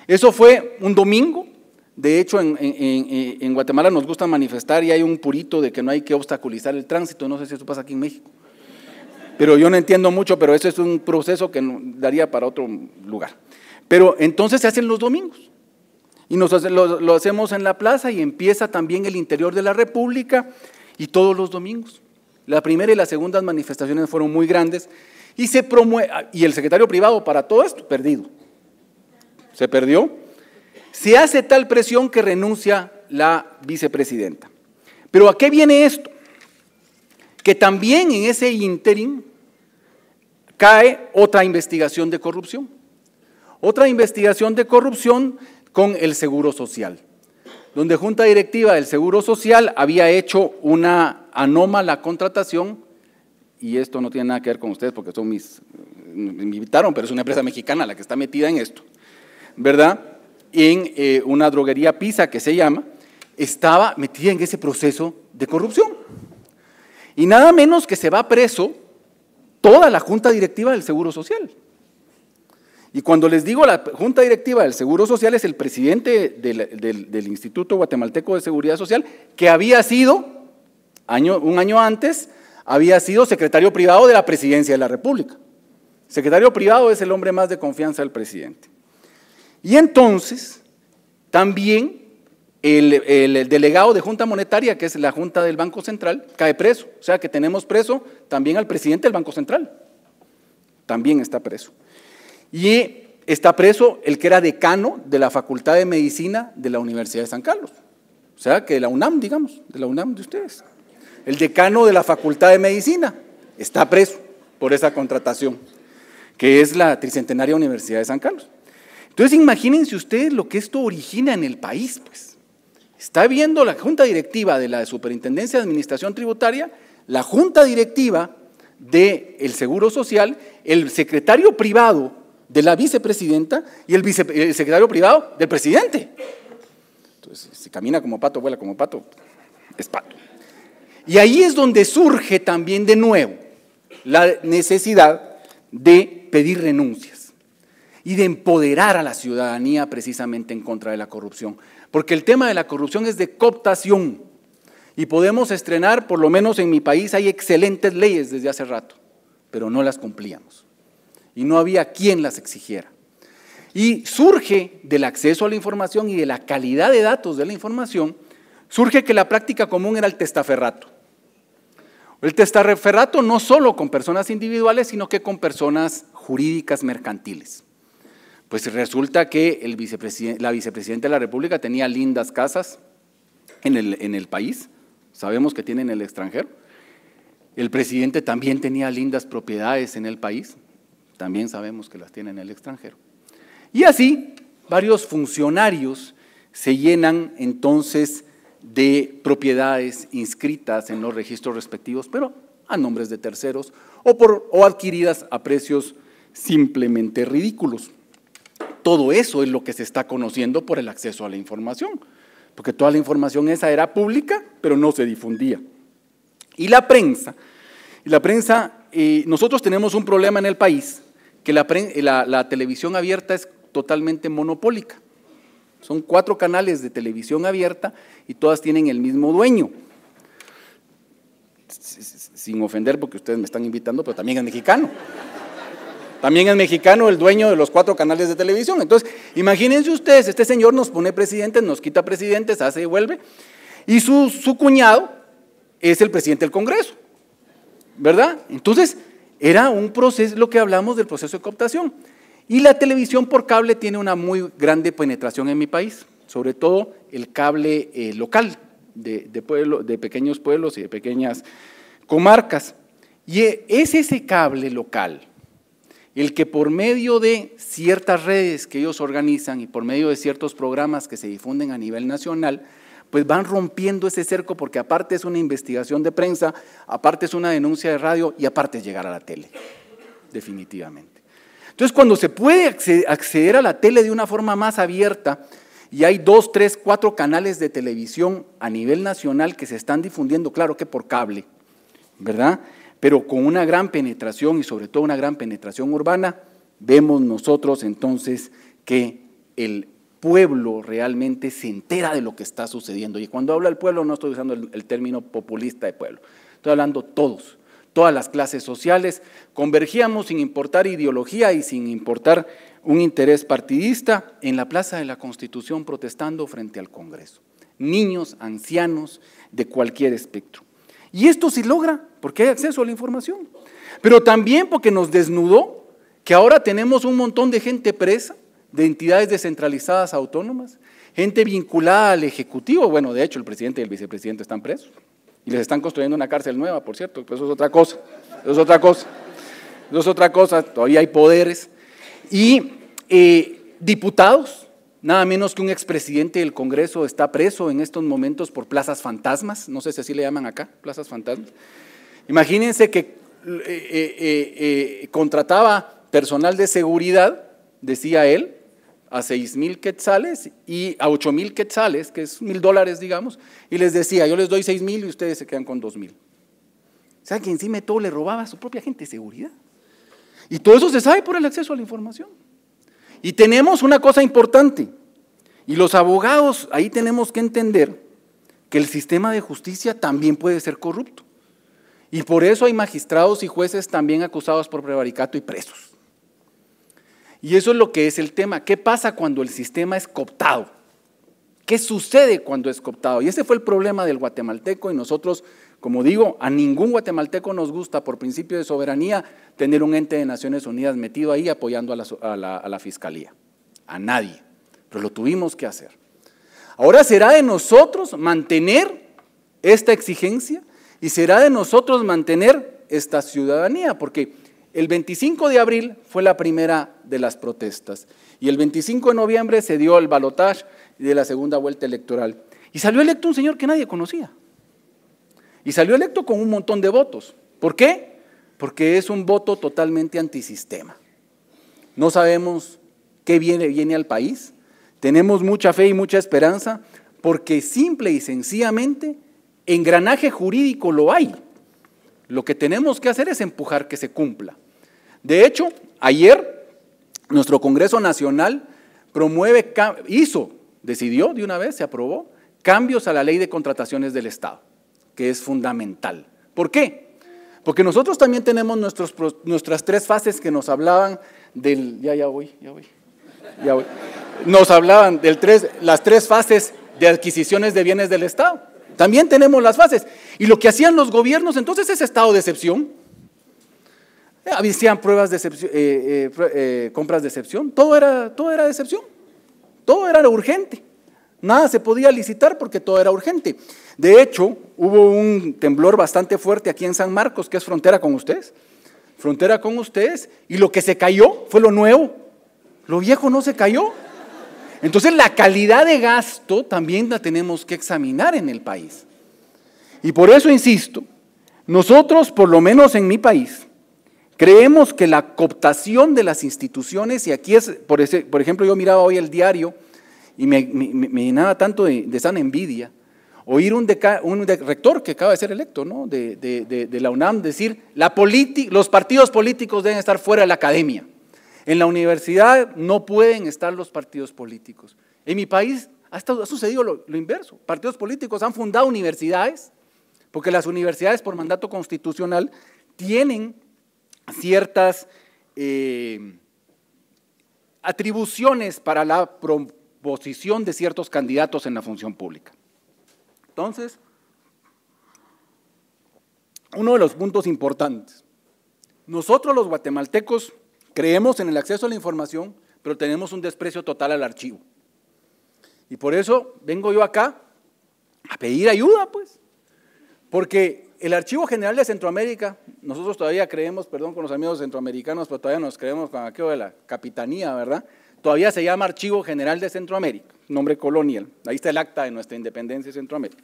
Eso fue un domingo. De hecho, en Guatemala nos gusta manifestar y hay un purito de que no hay que obstaculizar el tránsito, no sé si eso pasa aquí en México. Pero yo no entiendo mucho, pero eso es un proceso que daría para otro lugar. Pero entonces se hacen los domingos. Y lo hacemos en la plaza y empieza también el interior de la República y todos los domingos. La primera y las segundas manifestaciones fueron muy grandes y se promueve, y el secretario privado para todo esto, perdido. Se perdió. Se hace tal presión que renuncia la vicepresidenta. Pero ¿a qué viene esto? Que también en ese ínterin cae otra investigación de corrupción. Otra investigación de corrupción con el Seguro Social, donde Junta Directiva del Seguro Social había hecho una anómala contratación, y esto no tiene nada que ver con ustedes porque son me invitaron, pero es una empresa mexicana la que está metida en esto, ¿verdad? En una droguería Pisa que se llama, estaba metida en ese proceso de corrupción. Y nada menos que se va preso toda la Junta Directiva del Seguro Social. Y cuando les digo la Junta Directiva del Seguro Social es el presidente del Instituto Guatemalteco de Seguridad Social, que había sido, un año antes, había sido secretario privado de la Presidencia de la República. Secretario privado es el hombre más de confianza del presidente. Y entonces, también el delegado de Junta Monetaria, que es la Junta del Banco Central, cae preso. O sea que tenemos preso también al presidente del Banco Central. También está preso. Y está preso el que era decano de la Facultad de Medicina de la Universidad de San Carlos. O sea, que de la UNAM, digamos, de la UNAM de ustedes. El decano de la Facultad de Medicina está preso por esa contratación, que es la Tricentenaria Universidad de San Carlos. Entonces, imagínense ustedes lo que esto origina en el país, pues. Está viendo la Junta Directiva de la Superintendencia de Administración Tributaria, la Junta Directiva del Seguro Social, el secretario privado de la vicepresidenta y el secretario privado del presidente. Entonces, si camina como pato, vuela como pato, es pato. Y ahí es donde surge también de nuevo la necesidad de pedir renuncias y de empoderar a la ciudadanía precisamente en contra de la corrupción. Porque el tema de la corrupción es de cooptación y podemos estrenar, por lo menos en mi país hay excelentes leyes desde hace rato, pero no las cumplíamos. Y no había quien las exigiera. Y surge del acceso a la información y de la calidad de datos de la información, surge que la práctica común era el testaferrato. El testaferrato no solo con personas individuales, sino que con personas jurídicas mercantiles. Pues resulta que la vicepresidenta de la República tenía lindas casas en el país, sabemos que tiene en el extranjero. El presidente también tenía lindas propiedades en el país, también sabemos que las tiene en el extranjero. Y así, varios funcionarios se llenan entonces de propiedades inscritas en los registros respectivos, pero a nombres de terceros o adquiridas a precios simplemente ridículos. Todo eso es lo que se está conociendo por el acceso a la información, porque toda la información esa era pública, pero no se difundía. Y la prensa, nosotros tenemos un problema en el país, que la televisión abierta es totalmente monopólica. Son 4 canales de televisión abierta y todas tienen el mismo dueño. Sin ofender porque ustedes me están invitando, pero también es mexicano. También es mexicano el dueño de los 4 canales de televisión. Entonces, imagínense ustedes, este señor nos pone presidentes, nos quita presidentes, hace y vuelve, y su cuñado es el presidente del Congreso, ¿verdad? Entonces, era un proceso, lo que hablamos del proceso de cooptación. Y la televisión por cable tiene una muy grande penetración en mi país, sobre todo el cable local de pequeños pueblos y de pequeñas comarcas. Y es ese cable local el que por medio de ciertas redes que ellos organizan y por medio de ciertos programas que se difunden a nivel nacional, pues van rompiendo ese cerco porque aparte es una investigación de prensa, aparte es una denuncia de radio y aparte es llegar a la tele, definitivamente. Entonces, cuando se puede acceder a la tele de una forma más abierta y hay 2, 3, 4 canales de televisión a nivel nacional que se están difundiendo, claro que por cable, ¿verdad?, pero con una gran penetración y sobre todo una gran penetración urbana, vemos nosotros entonces que el pueblo realmente se entera de lo que está sucediendo. Y cuando hablo del pueblo no estoy usando el término populista de pueblo, estoy hablando todos, todas las clases sociales, convergíamos sin importar ideología y sin importar un interés partidista en la Plaza de la Constitución protestando frente al Congreso. Niños, ancianos, de cualquier espectro. Y esto se logra porque hay acceso a la información, pero también porque nos desnudó que ahora tenemos un montón de gente presa, de entidades descentralizadas autónomas, gente vinculada al Ejecutivo. Bueno, de hecho, el presidente y el vicepresidente están presos y les están construyendo una cárcel nueva, por cierto, pero eso es otra cosa. Eso es otra cosa. Eso es otra cosa, todavía hay poderes. Y diputados, nada menos que un expresidente del Congreso está preso en estos momentos por plazas fantasmas, no sé si así le llaman acá, plazas fantasmas. Imagínense que contrataba personal de seguridad, decía él, a 6,000 quetzales y a 8,000 quetzales, que es $1,000, digamos, y les decía, yo les doy 6,000 y ustedes se quedan con 2,000. O sea, que encima de todo le robaba a su propia gente de seguridad. Y todo eso se sabe por el acceso a la información. Y tenemos una cosa importante, y los abogados ahí tenemos que entender que el sistema de justicia también puede ser corrupto. Y por eso hay magistrados y jueces también acusados por prevaricato y presos. Y eso es lo que es el tema. ¿Qué pasa cuando el sistema es cooptado? ¿Qué sucede cuando es cooptado? Y ese fue el problema del guatemalteco y nosotros, como digo, a ningún guatemalteco nos gusta por principio de soberanía tener un ente de Naciones Unidas metido ahí apoyando a la Fiscalía. A nadie. Pero lo tuvimos que hacer. Ahora será de nosotros mantener esta exigencia y será de nosotros mantener esta ciudadanía, porque el 25 de abril fue la primera de las protestas y el 25 de noviembre se dio el balotaje de la segunda vuelta electoral y salió electo un señor que nadie conocía y salió electo con un montón de votos. ¿Por qué? Porque es un voto totalmente antisistema. No sabemos qué viene al país, tenemos mucha fe y mucha esperanza porque simple y sencillamente engranaje jurídico lo hay. Lo que tenemos que hacer es empujar que se cumpla. De hecho, ayer nuestro Congreso Nacional decidió de una vez, se aprobó, cambios a la Ley de Contrataciones del Estado, que es fundamental. ¿Por qué? Porque nosotros también tenemos nuestras 3 fases que nos hablaban del… Ya voy. Nos hablaban las 3 fases de adquisiciones de bienes del Estado. También tenemos las fases. Y lo que hacían los gobiernos entonces es estado de excepción. Hacían pruebas de excepción, compras de excepción. Todo era de excepción. Todo era urgente. Nada se podía licitar porque todo era urgente. De hecho, hubo un temblor bastante fuerte aquí en San Marcos, que es frontera con ustedes. Frontera con ustedes. Y lo que se cayó fue lo nuevo. Lo viejo no se cayó. Entonces la calidad de gasto también la tenemos que examinar en el país. Y por eso insisto, nosotros, por lo menos en mi país, creemos que la cooptación de las instituciones, y aquí es, por ejemplo, yo miraba hoy el diario y me llenaba tanto de sana envidia, oír un rector que acaba de ser electo, ¿no? de la UNAM decir, los partidos políticos deben estar fuera de la academia. En la universidad no pueden estar los partidos políticos. En mi país ha sucedido lo inverso. Partidos políticos han fundado universidades, porque las universidades por mandato constitucional tienen ciertas atribuciones para la proposición de ciertos candidatos en la función pública. Entonces, uno de los puntos importantes, nosotros los guatemaltecos creemos en el acceso a la información, pero tenemos un desprecio total al archivo. Y por eso vengo yo acá a pedir ayuda, pues. Porque el Archivo General de Centroamérica, nosotros todavía creemos, perdón con los amigos centroamericanos, pero todavía nos creemos con aquello de la capitanía, ¿verdad? Todavía se llama Archivo General de Centroamérica, nombre colonial. Ahí está el acta de nuestra independencia de Centroamérica.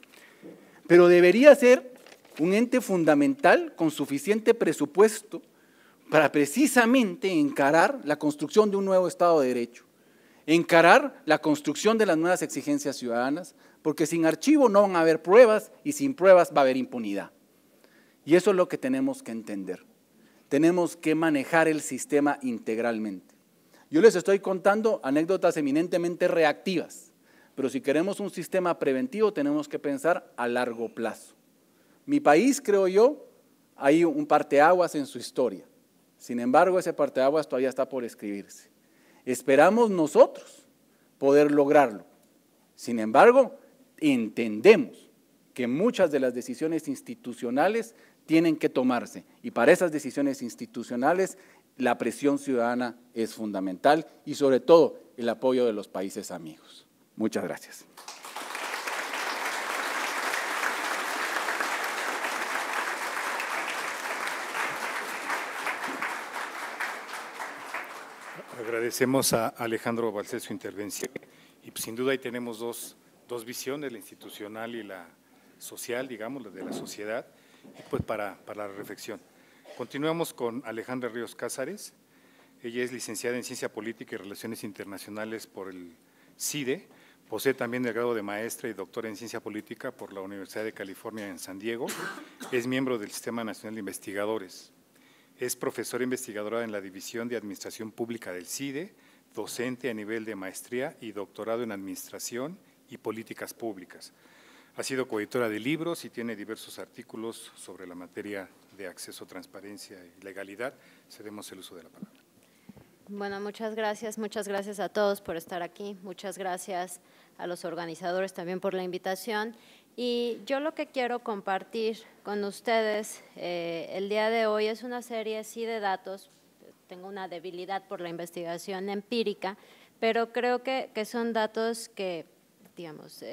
Pero debería ser un ente fundamental con suficiente presupuesto para precisamente encarar la construcción de un nuevo Estado de Derecho, encarar la construcción de las nuevas exigencias ciudadanas, porque sin archivo no van a haber pruebas y sin pruebas va a haber impunidad. Y eso es lo que tenemos que entender. Tenemos que manejar el sistema integralmente. Yo les estoy contando anécdotas eminentemente reactivas, pero si queremos un sistema preventivo tenemos que pensar a largo plazo. Mi país, creo yo, hay un parteaguas en su historia. Sin embargo, ese parteaguas todavía está por escribirse. Esperamos nosotros poder lograrlo. Sin embargo, entendemos que muchas de las decisiones institucionales tienen que tomarse y para esas decisiones institucionales la presión ciudadana es fundamental y sobre todo el apoyo de los países amigos. Muchas gracias. Agradecemos a Alejandro Balcells su intervención y sin duda ahí tenemos dos visiones, la institucional y la social, digamos, la de la sociedad, y pues para la reflexión. Continuamos con Alejandra Ríos Cázares. Ella es licenciada en Ciencia Política y Relaciones Internacionales por el CIDE, posee también el grado de maestra y doctora en Ciencia Política por la Universidad de California en San Diego, es miembro del Sistema Nacional de Investigadores. Es profesora investigadora en la División de Administración Pública del CIDE, docente a nivel de maestría y doctorado en Administración y Políticas Públicas. Ha sido coeditora de libros y tiene diversos artículos sobre la materia de acceso, transparencia y legalidad. Cedemos el uso de la palabra. Bueno, muchas gracias a todos por estar aquí, muchas gracias a los organizadores también por la invitación. Y yo lo que quiero compartir con ustedes el día de hoy es una serie sí de datos. Tengo una debilidad por la investigación empírica, pero creo que son datos que, digamos,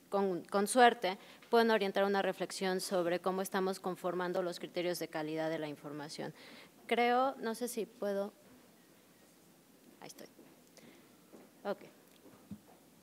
con suerte pueden orientar una reflexión sobre cómo estamos conformando los criterios de calidad de la información. Creo, no sé si puedo… Ahí estoy. Ok.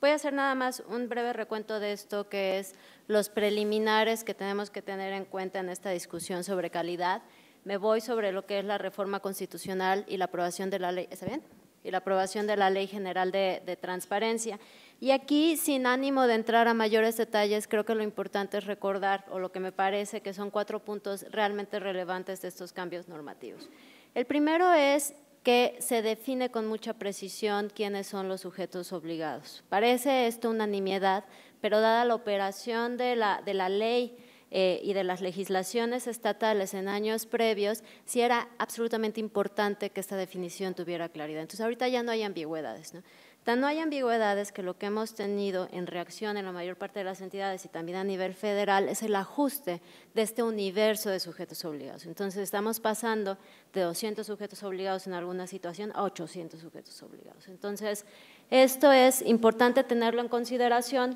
Voy a hacer nada más un breve recuento de esto, que es los preliminares que tenemos que tener en cuenta en esta discusión sobre calidad. Me voy sobre lo que es la reforma constitucional y la aprobación de la ley, ¿está bien? Y la aprobación de la Ley General de Transparencia. Y aquí, sin ánimo de entrar a mayores detalles, creo que lo importante es recordar, o lo que me parece que son 4 puntos realmente relevantes de estos cambios normativos. El primero es que se define con mucha precisión quiénes son los sujetos obligados. Parece esto una nimiedad, pero dada la operación de la ley y de las legislaciones estatales en años previos, sí era absolutamente importante que esta definición tuviera claridad. Entonces, ahorita ya no hay ambigüedades, ¿no? No hay ambigüedades que lo que hemos tenido en reacción en la mayor parte de las entidades y también a nivel federal es el ajuste de este universo de sujetos obligados. Entonces, estamos pasando de 200 sujetos obligados en alguna situación a 800 sujetos obligados. Entonces, esto es importante tenerlo en consideración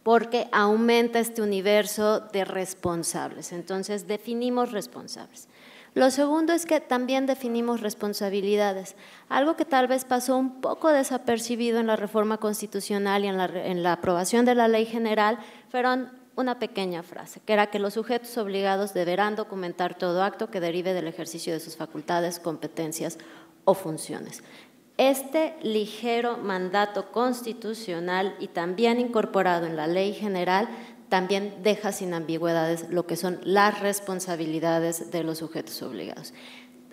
porque aumenta este universo de responsables. Entonces, definimos responsables. Lo segundo es que también definimos responsabilidades, algo que tal vez pasó un poco desapercibido en la reforma constitucional y en la aprobación de la Ley General, fueron una pequeña frase, que era que los sujetos obligados deberán documentar todo acto que derive del ejercicio de sus facultades, competencias o funciones. Este ligero mandato constitucional y también incorporado en la Ley General también deja sin ambigüedades lo que son las responsabilidades de los sujetos obligados.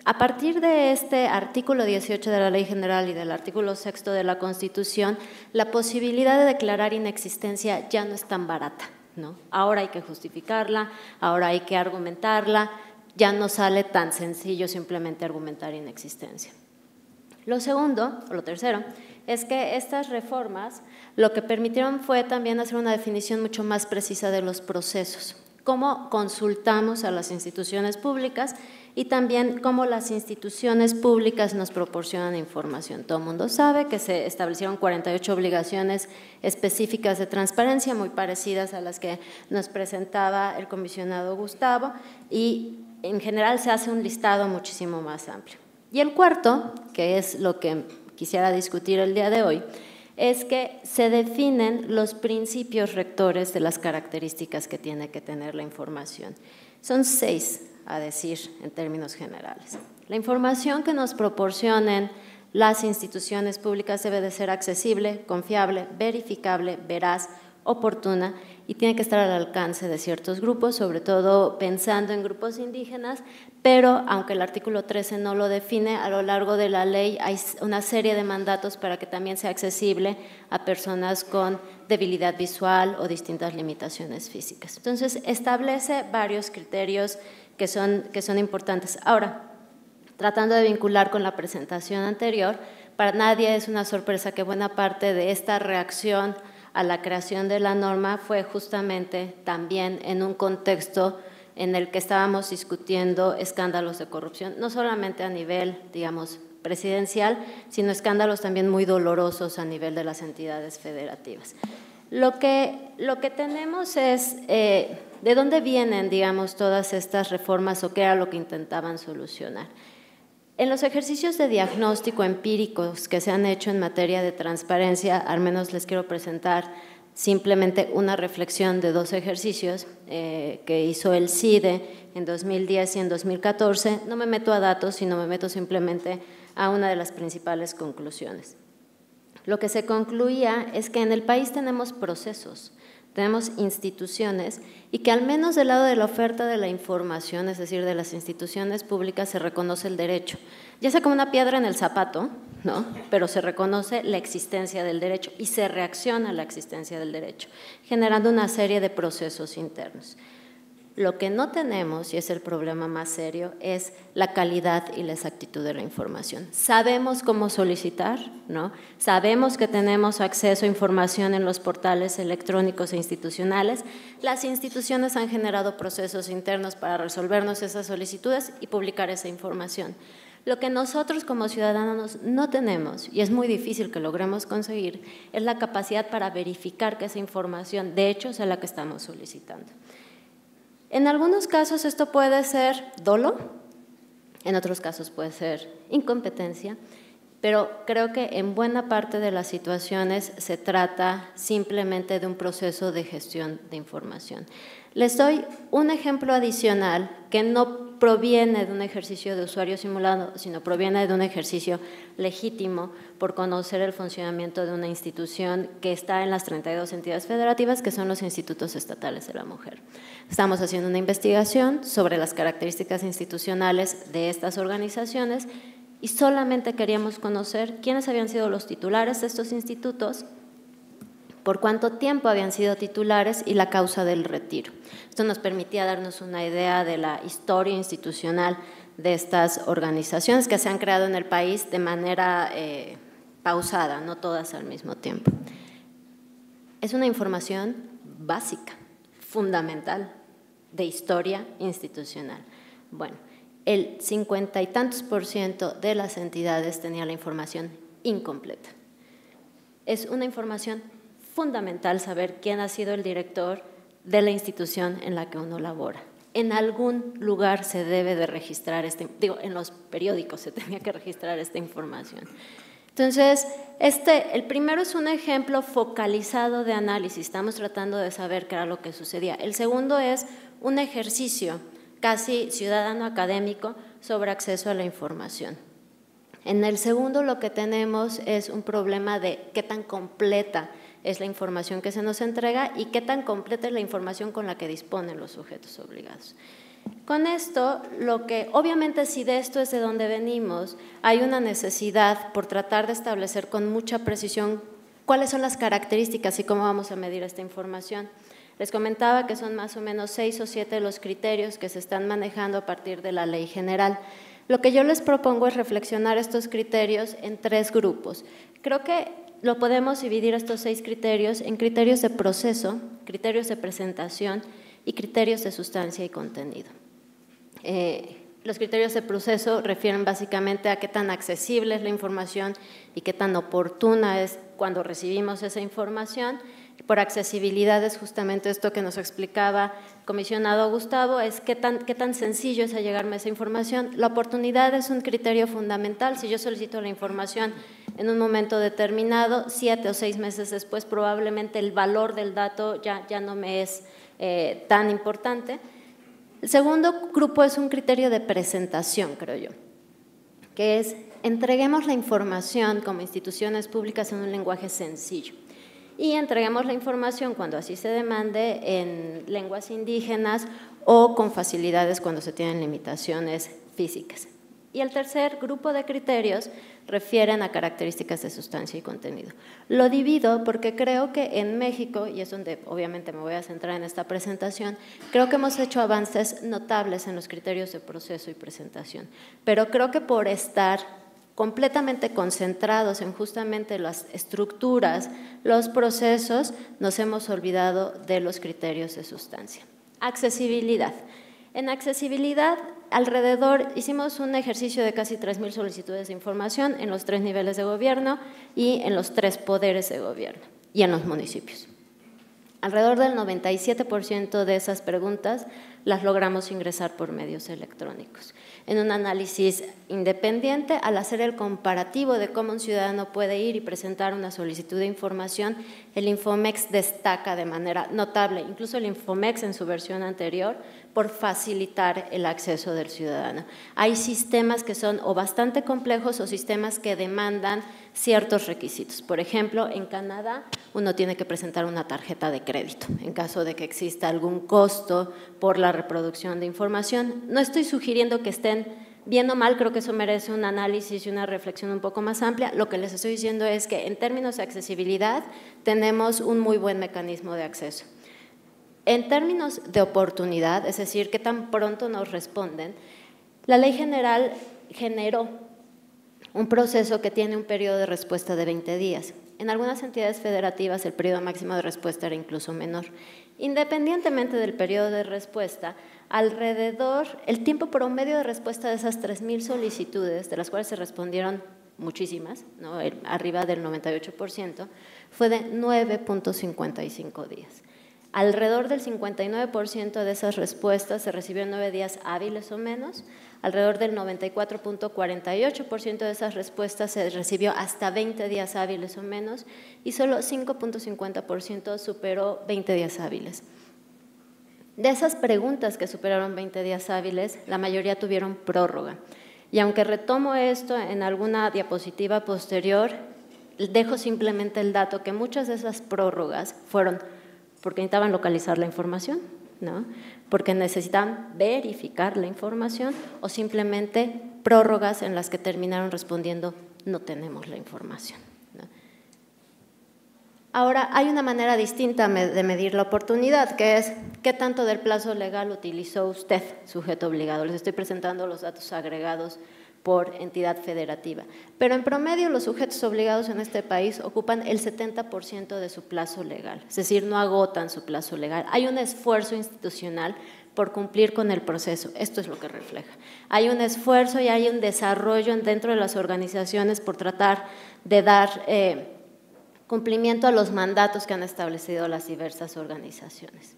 A partir de este artículo 18 de la Ley General y del artículo 6 de la Constitución, la posibilidad de declarar inexistencia ya no es tan barata, ¿no? Ahora hay que justificarla, ahora hay que argumentarla, ya no sale tan sencillo simplemente argumentar inexistencia. Lo segundo, o lo tercero, es que estas reformas lo que permitieron fue también hacer una definición mucho más precisa de los procesos, cómo consultamos a las instituciones públicas y también cómo las instituciones públicas nos proporcionan información. Todo el mundo sabe que se establecieron 48 obligaciones específicas de transparencia, muy parecidas a las que nos presentaba el comisionado Gustavo, y en general se hace un listado muchísimo más amplio. Y el cuarto, que es lo que quisiera discutir el día de hoy, es que se definen los principios rectores de las características que tiene que tener la información. Son 6, a decir en términos generales. La información que nos proporcionen las instituciones públicas debe de ser accesible, confiable, verificable, veraz, oportuna y tiene que estar al alcance de ciertos grupos, sobre todo pensando en grupos indígenas, pero aunque el artículo 13 no lo define, a lo largo de la ley hay una serie de mandatos para que también sea accesible a personas con debilidad visual o distintas limitaciones físicas. Entonces, establece varios criterios que son importantes. Ahora, tratando de vincular con la presentación anterior, Para nadie es una sorpresa que buena parte de esta reacción a la creación de la norma fue justamente también en un contexto en el que estábamos discutiendo escándalos de corrupción, no solamente a nivel, digamos, presidencial, sino escándalos también muy dolorosos a nivel de las entidades federativas. Lo que tenemos es de dónde vienen, digamos, todas estas reformas o qué era lo que intentaban solucionar. En los ejercicios de diagnóstico empíricos que se han hecho en materia de transparencia, al menos les quiero presentar simplemente una reflexión de 2 ejercicios que hizo el CIDE en 2010 y en 2014. No me meto a datos, sino me meto simplemente a una de las principales conclusiones. Lo que se concluía es que en el país tenemos procesos, tenemos instituciones y que al menos del lado de la oferta de la información, es decir, de las instituciones públicas, se reconoce el derecho. Ya sea como una piedra en el zapato, ¿no? Pero se reconoce la existencia del derecho y se reacciona a la existencia del derecho, generando una serie de procesos internos. Lo que no tenemos, y es el problema más serio, es la calidad y la exactitud de la información. Sabemos cómo solicitar, ¿no? Sabemos que tenemos acceso a información en los portales electrónicos e institucionales. Las instituciones han generado procesos internos para resolvernos esas solicitudes y publicar esa información. Lo que nosotros como ciudadanos no tenemos, y es muy difícil que logremos conseguir, es la capacidad para verificar que esa información de hecho es la que estamos solicitando. En algunos casos esto puede ser dolo, en otros casos puede ser incompetencia, pero creo que en buena parte de las situaciones se trata simplemente de un proceso de gestión de información. Les doy un ejemplo adicional que no proviene de un ejercicio de usuario simulado, sino proviene de un ejercicio legítimo por conocer el funcionamiento de una institución que está en las 32 entidades federativas, que son los institutos estatales de la mujer. Estamos haciendo una investigación sobre las características institucionales de estas organizaciones y solamente queríamos conocer quiénes habían sido los titulares de estos institutos, por cuánto tiempo habían sido titulares y la causa del retiro. Esto nos permitía darnos una idea de la historia institucional de estas organizaciones que se han creado en el país de manera pausada, no todas al mismo tiempo. Es una información básica, fundamental, de historia institucional. Bueno, el 50 y tantos % de las entidades tenía la información incompleta. Es una información fundamental saber quién ha sido el director de la institución en la que uno labora. En algún lugar se debe de registrar, en los periódicos se tenía que registrar esta información. Entonces, el primero es un ejemplo focalizado de análisis, estamos tratando de saber qué era lo que sucedía. El segundo es un ejercicio casi ciudadano académico sobre acceso a la información. En el segundo lo que tenemos es un problema de qué tan completa es la información que se nos entrega y qué tan completa es la información con la que disponen los sujetos obligados. Con esto, obviamente si de esto es de donde venimos, hay una necesidad por tratar de establecer con mucha precisión cuáles son las características y cómo vamos a medir esta información. Les comentaba que son más o menos 6 o 7 los criterios que se están manejando a partir de la ley general. Lo que yo les propongo es reflexionar estos criterios en 3 grupos. Creo que lo podemos dividir estos 6 criterios en criterios de proceso, criterios de presentación y criterios de sustancia y contenido. Los criterios de proceso refieren básicamente a qué tan accesible es la información y qué tan oportuna es cuando recibimos esa información. Por accesibilidad es justamente esto que nos explicaba el comisionado Gustavo, es qué tan sencillo es allegarme a esa información. La oportunidad es un criterio fundamental. Si yo solicito la información en un momento determinado, 7 o 6 meses después, probablemente el valor del dato ya no me es tan importante. El segundo grupo es un criterio de presentación, creo yo, que es entreguemos la información como instituciones públicas en un lenguaje sencillo y entreguemos la información cuando así se demande en lenguas indígenas o con facilidades cuando se tienen limitaciones físicas. Y el tercer grupo de criterios refieren a características de sustancia y contenido. Lo divido porque creo que en México, y es donde obviamente me voy a centrar en esta presentación, creo que hemos hecho avances notables en los criterios de proceso y presentación, pero creo que por estar completamente concentrados en justamente las estructuras, los procesos, nos hemos olvidado de los criterios de sustancia. Accesibilidad. En accesibilidad, hicimos un ejercicio de casi 3,000 solicitudes de información en los 3 niveles de gobierno y en los 3 poderes de gobierno y en los municipios. Alrededor del 97% de esas preguntas las logramos ingresar por medios electrónicos. En un análisis independiente, al hacer el comparativo de cómo un ciudadano puede ir y presentar una solicitud de información, el Infomex destaca de manera notable, incluso el Infomex en su versión anterior, por facilitar el acceso del ciudadano. Hay sistemas que son o bastante complejos o sistemas que demandan ciertos requisitos. Por ejemplo, en Canadá uno tiene que presentar una tarjeta de crédito en caso de que exista algún costo por la reproducción de información. No estoy sugiriendo que estén bien o mal, creo que eso merece un análisis y una reflexión un poco más amplia. Lo que les estoy diciendo es que en términos de accesibilidad tenemos un muy buen mecanismo de acceso. En términos de oportunidad, es decir, qué tan pronto nos responden, la Ley General generó un proceso que tiene un periodo de respuesta de 20 días. En algunas entidades federativas el periodo máximo de respuesta era incluso menor. Independientemente del periodo de respuesta, el tiempo promedio de respuesta de esas 3,000 solicitudes, de las cuales se respondieron muchísimas, ¿no? Arriba del 98%, fue de 9.55 días. Alrededor del 59% de esas respuestas se recibió en 9 días hábiles o menos, alrededor del 94.48% de esas respuestas se recibió hasta 20 días hábiles o menos y solo 5.50% superó 20 días hábiles. De esas preguntas que superaron 20 días hábiles, la mayoría tuvieron prórroga. Y aunque retomo esto en alguna diapositiva posterior, dejo simplemente el dato que muchas de esas prórrogas fueron porque necesitaban localizar la información, ¿no? Porque necesitaban verificar la información o simplemente prórrogas en las que terminaron respondiendo no tenemos la información, ¿no? Ahora, hay una manera distinta de medir la oportunidad, que es qué tanto del plazo legal utilizó usted, sujeto obligado. Les estoy presentando los datos agregados por entidad federativa. Pero en promedio los sujetos obligados en este país ocupan el 70% de su plazo legal, es decir, no agotan su plazo legal. Hay un esfuerzo institucional por cumplir con el proceso, esto es lo que refleja. Hay un esfuerzo y hay un desarrollo dentro de las organizaciones por tratar de dar cumplimiento a los mandatos que han establecido las diversas organizaciones.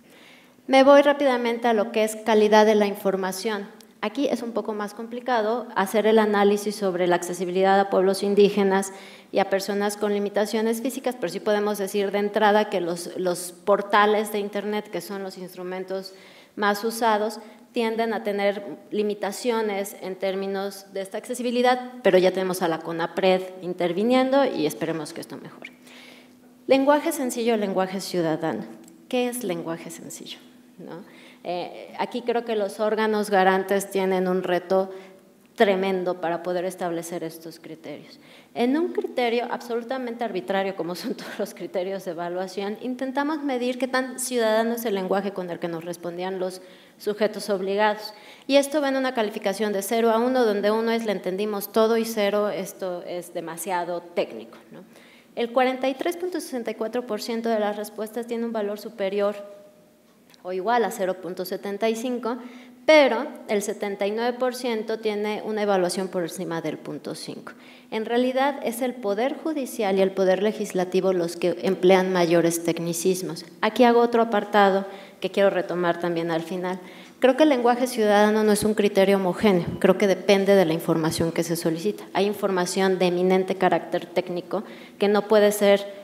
Me voy rápidamente a lo que es calidad de la información. Aquí es un poco más complicado hacer el análisis sobre la accesibilidad a pueblos indígenas y a personas con limitaciones físicas, pero sí podemos decir de entrada que los portales de Internet, que son los instrumentos más usados, tienden a tener limitaciones en términos de esta accesibilidad, pero ya tenemos a la CONAPRED interviniendo y esperemos que esto mejore. Lenguaje sencillo, lenguaje ciudadano. ¿Qué es lenguaje sencillo? ¿No? Aquí creo que los órganos garantes tienen un reto tremendo para poder establecer estos criterios. En un criterio absolutamente arbitrario, como son todos los criterios de evaluación, intentamos medir qué tan ciudadano es el lenguaje con el que nos respondían los sujetos obligados. Y esto va en una calificación de 0 a 1, donde 1 es le entendimos todo y 0 esto es demasiado técnico, ¿no? El 43.64% de las respuestas tiene un valor superior o igual a 0.75, pero el 79% tiene una evaluación por encima del 0.5. En realidad es el Poder Judicial y el Poder Legislativo los que emplean mayores tecnicismos. Aquí hago otro apartado que quiero retomar también al final. Creo que el lenguaje ciudadano no es un criterio homogéneo, creo que depende de la información que se solicita. Hay información de eminente carácter técnico que no puede ser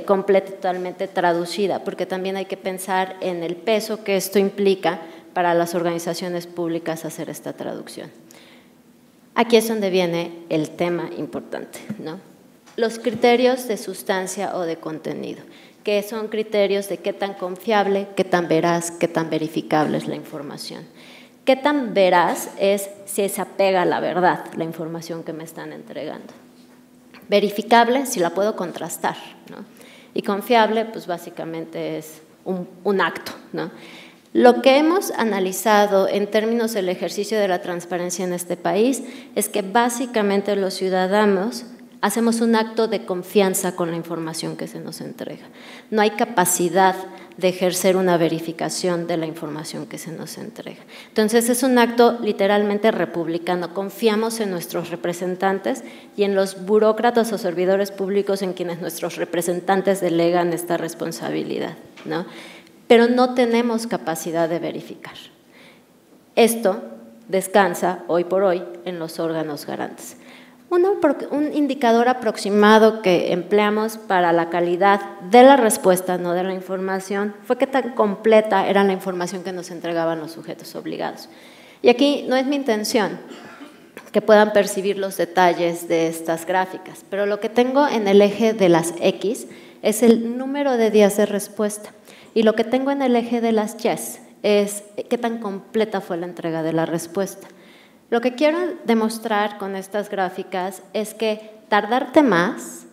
completa y totalmente traducida, porque también hay que pensar en el peso que esto implica para las organizaciones públicas hacer esta traducción. Aquí es donde viene el tema importante, ¿no? Los criterios de sustancia o de contenido, que son criterios de qué tan confiable, qué tan veraz, qué tan verificable es la información. Qué tan veraz es si se apega a la verdad la información que me están entregando. Verificable si la puedo contrastar, ¿no? Y confiable, pues básicamente es un acto, ¿no? Lo que hemos analizado en términos del ejercicio de la transparencia en este país es que básicamente los ciudadanos hacemos un acto de confianza con la información que se nos entrega. No hay capacidad de ejercer una verificación de la información que se nos entrega. Entonces, es un acto literalmente republicano. Confiamos en nuestros representantes y en los burócratas o servidores públicos en quienes nuestros representantes delegan esta responsabilidad, ¿no? Pero no tenemos capacidad de verificar. Esto descansa hoy por hoy en los órganos garantes. Un indicador aproximado que empleamos para la calidad de la respuesta, no de la información, fue qué tan completa era la información que nos entregaban los sujetos obligados. Y aquí no es mi intención que puedan percibir los detalles de estas gráficas, pero lo que tengo en el eje de las X es el número de días de respuesta y lo que tengo en el eje de las Y es qué tan completa fue la entrega de la respuesta. Lo que quiero demostrar con estas gráficas es que tardarte más,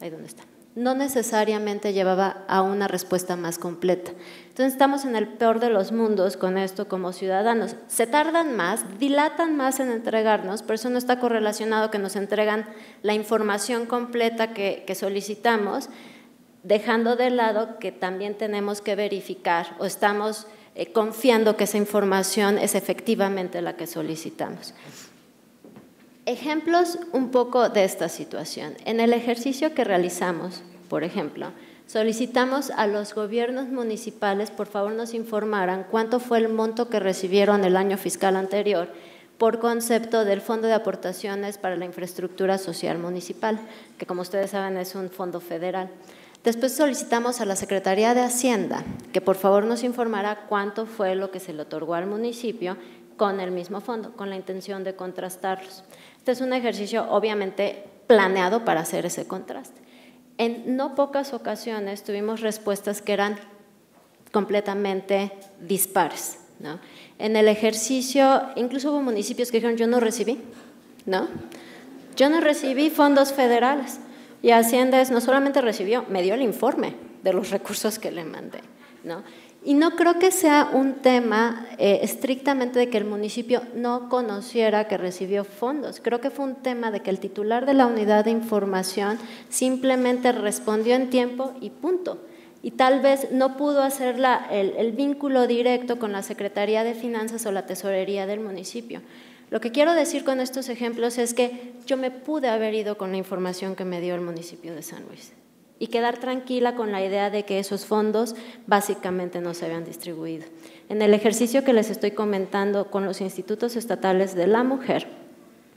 ahí donde está, no necesariamente llevaba a una respuesta más completa. Entonces estamos en el peor de los mundos con esto como ciudadanos. Se tardan más, dilatan más en entregarnos, pero eso no está correlacionado que nos entregan la información completa que solicitamos, dejando de lado que también tenemos que verificar o estamos confiando que esa información es efectivamente la que solicitamos. Ejemplos un poco de esta situación. En el ejercicio que realizamos, por ejemplo, solicitamos a los gobiernos municipales, por favor nos informaran cuánto fue el monto que recibieron el año fiscal anterior por concepto del Fondo de Aportaciones para la Infraestructura Social Municipal, que como ustedes saben es un fondo federal. Después solicitamos a la Secretaría de Hacienda que por favor nos informara cuánto fue lo que se le otorgó al municipio con el mismo fondo, con la intención de contrastarlos. Este es un ejercicio obviamente planeado para hacer ese contraste. En no pocas ocasiones tuvimos respuestas que eran completamente dispares, ¿no? En el ejercicio, incluso hubo municipios que dijeron, yo no recibí, ¿no? Yo no recibí fondos federales. Y Hacienda no solamente recibió, me dio el informe de los recursos que le mandé, ¿no? Y no creo que sea un tema estrictamente de que el municipio no conociera que recibió fondos. Creo que fue un tema de que el titular de la unidad de información simplemente respondió en tiempo y punto. Y tal vez no pudo hacer el vínculo directo con la Secretaría de Finanzas o la Tesorería del municipio. Lo que quiero decir con estos ejemplos es que yo me pude haber ido con la información que me dio el municipio de San Luis y quedar tranquila con la idea de que esos fondos básicamente no se habían distribuido. En el ejercicio que les estoy comentando con los institutos estatales de la mujer,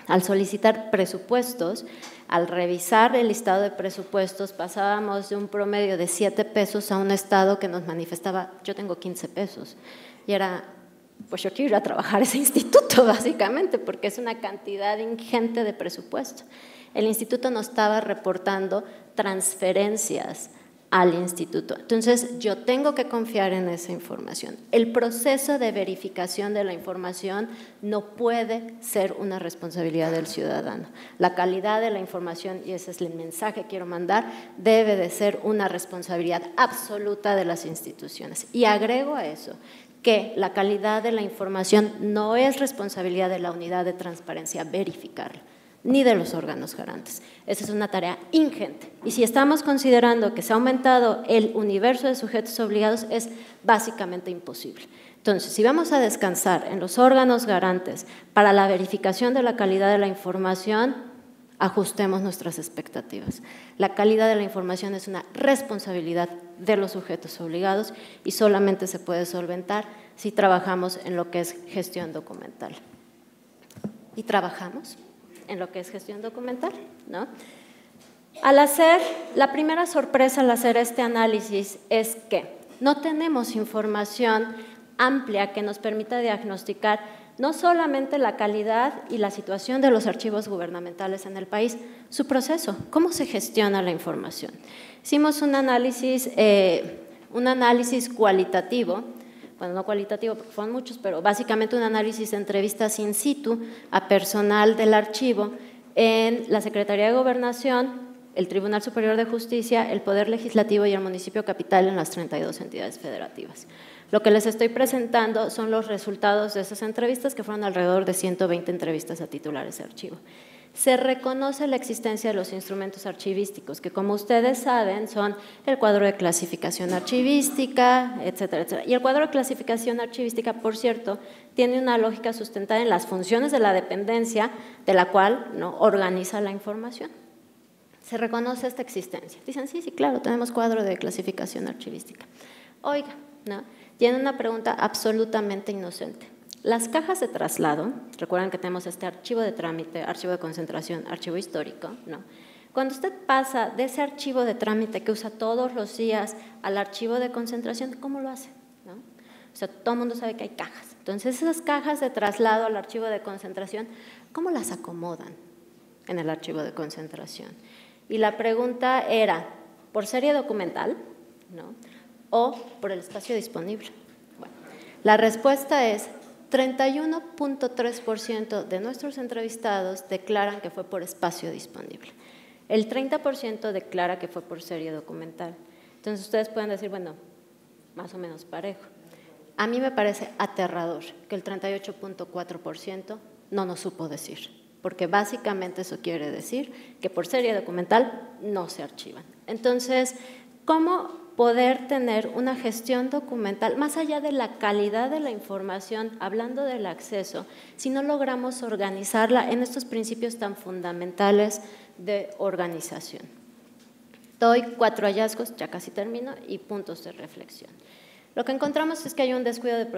al solicitar presupuestos, al revisar el listado de presupuestos, pasábamos de un promedio de 7 pesos a un estado que nos manifestaba, yo tengo 15 pesos, y era… pues yo quiero ir a trabajar a ese instituto básicamente porque es una cantidad ingente de presupuesto. El instituto nos estaba reportando transferencias al instituto. Entonces, yo tengo que confiar en esa información. El proceso de verificación de la información no puede ser una responsabilidad del ciudadano. La calidad de la información, y ese es el mensaje que quiero mandar, debe de ser una responsabilidad absoluta de las instituciones. Y agrego a eso que la calidad de la información no es responsabilidad de la unidad de transparencia verificarla, ni de los órganos garantes. Esa es una tarea ingente. Y si estamos considerando que se ha aumentado el universo de sujetos obligados, es básicamente imposible. Entonces, si vamos a descansar en los órganos garantes para la verificación de la calidad de la información, ajustemos nuestras expectativas. La calidad de la información es una responsabilidad de los sujetos obligados y solamente se puede solventar si trabajamos en lo que es gestión documental. ¿Y trabajamos en lo que es gestión documental? ¿No? La primera sorpresa al hacer este análisis es que no tenemos información amplia que nos permita diagnosticar no solamente la calidad y la situación de los archivos gubernamentales en el país, su proceso, cómo se gestiona la información. Hicimos un análisis cualitativo, bueno, no cualitativo porque fueron muchos, pero básicamente un análisis de entrevistas in situ a personal del archivo en la Secretaría de Gobernación, el Tribunal Superior de Justicia, el Poder Legislativo y el Municipio Capital en las 32 entidades federativas. Lo que les estoy presentando son los resultados de esas entrevistas, que fueron alrededor de 120 entrevistas a titulares de archivo. Se reconoce la existencia de los instrumentos archivísticos, que como ustedes saben son el cuadro de clasificación archivística, etcétera, etcétera. Y el cuadro de clasificación archivística, por cierto, tiene una lógica sustentada en las funciones de la dependencia de la cual, ¿no?, organiza la información. Se reconoce esta existencia. Dicen, sí, sí, claro, tenemos cuadro de clasificación archivística. Oiga, ¿no?, tiene una pregunta absolutamente inocente. Las cajas de traslado, recuerdan que tenemos este archivo de trámite, archivo de concentración, archivo histórico, ¿no? Cuando usted pasa de ese archivo de trámite que usa todos los días al archivo de concentración, ¿cómo lo hace? ¿No? O sea, todo el mundo sabe que hay cajas. Entonces, esas cajas de traslado al archivo de concentración, ¿cómo las acomodan en el archivo de concentración? Y la pregunta era, ¿por serie documental, ¿no?, o por el espacio disponible? Bueno, la respuesta es 31.3% de nuestros entrevistados declaran que fue por espacio disponible. El 30% declara que fue por serie documental. Entonces, ustedes pueden decir, bueno, más o menos parejo. A mí me parece aterrador que el 38.4% no nos supo decir, porque básicamente eso quiere decir que por serie documental no se archivan. Entonces, ¿cómo poder tener una gestión documental, más allá de la calidad de la información, hablando del acceso, si no logramos organizarla en estos principios tan fundamentales de organización? Doy 4 hallazgos, ya casi termino, y puntos de reflexión. Lo que encontramos es que hay un descuido de los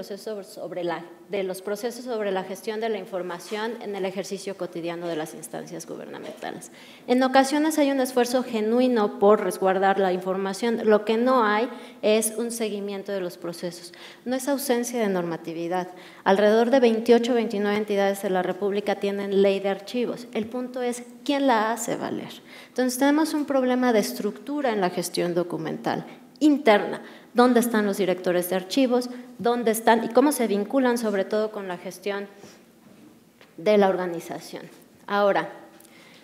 procesos sobre la gestión de la información en el ejercicio cotidiano de las instancias gubernamentales. En ocasiones hay un esfuerzo genuino por resguardar la información, lo que no hay es un seguimiento de los procesos. No es ausencia de normatividad. Alrededor de 28 o 29 entidades de la República tienen ley de archivos. El punto es, ¿quién la hace valer? Entonces, tenemos un problema de estructura en la gestión documental interna. ¿Dónde están los directores de archivos? ¿Dónde están? Y cómo se vinculan sobre todo con la gestión de la organización. Ahora,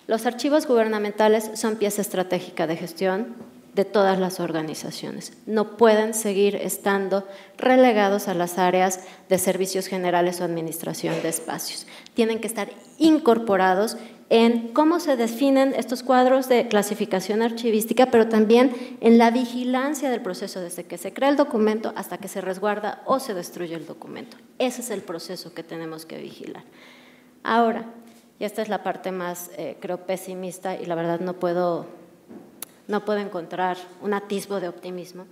los archivos gubernamentales son pieza estratégica de gestión de todas las organizaciones. No pueden seguir estando relegados a las áreas de servicios generales o administración de espacios. Tienen que estar incorporados en cómo se definen estos cuadros de clasificación archivística, pero también en la vigilancia del proceso desde que se crea el documento hasta que se resguarda o se destruye el documento. Ese es el proceso que tenemos que vigilar. Ahora, y esta es la parte más, creo, pesimista, y la verdad no puedo encontrar un atisbo de optimismo,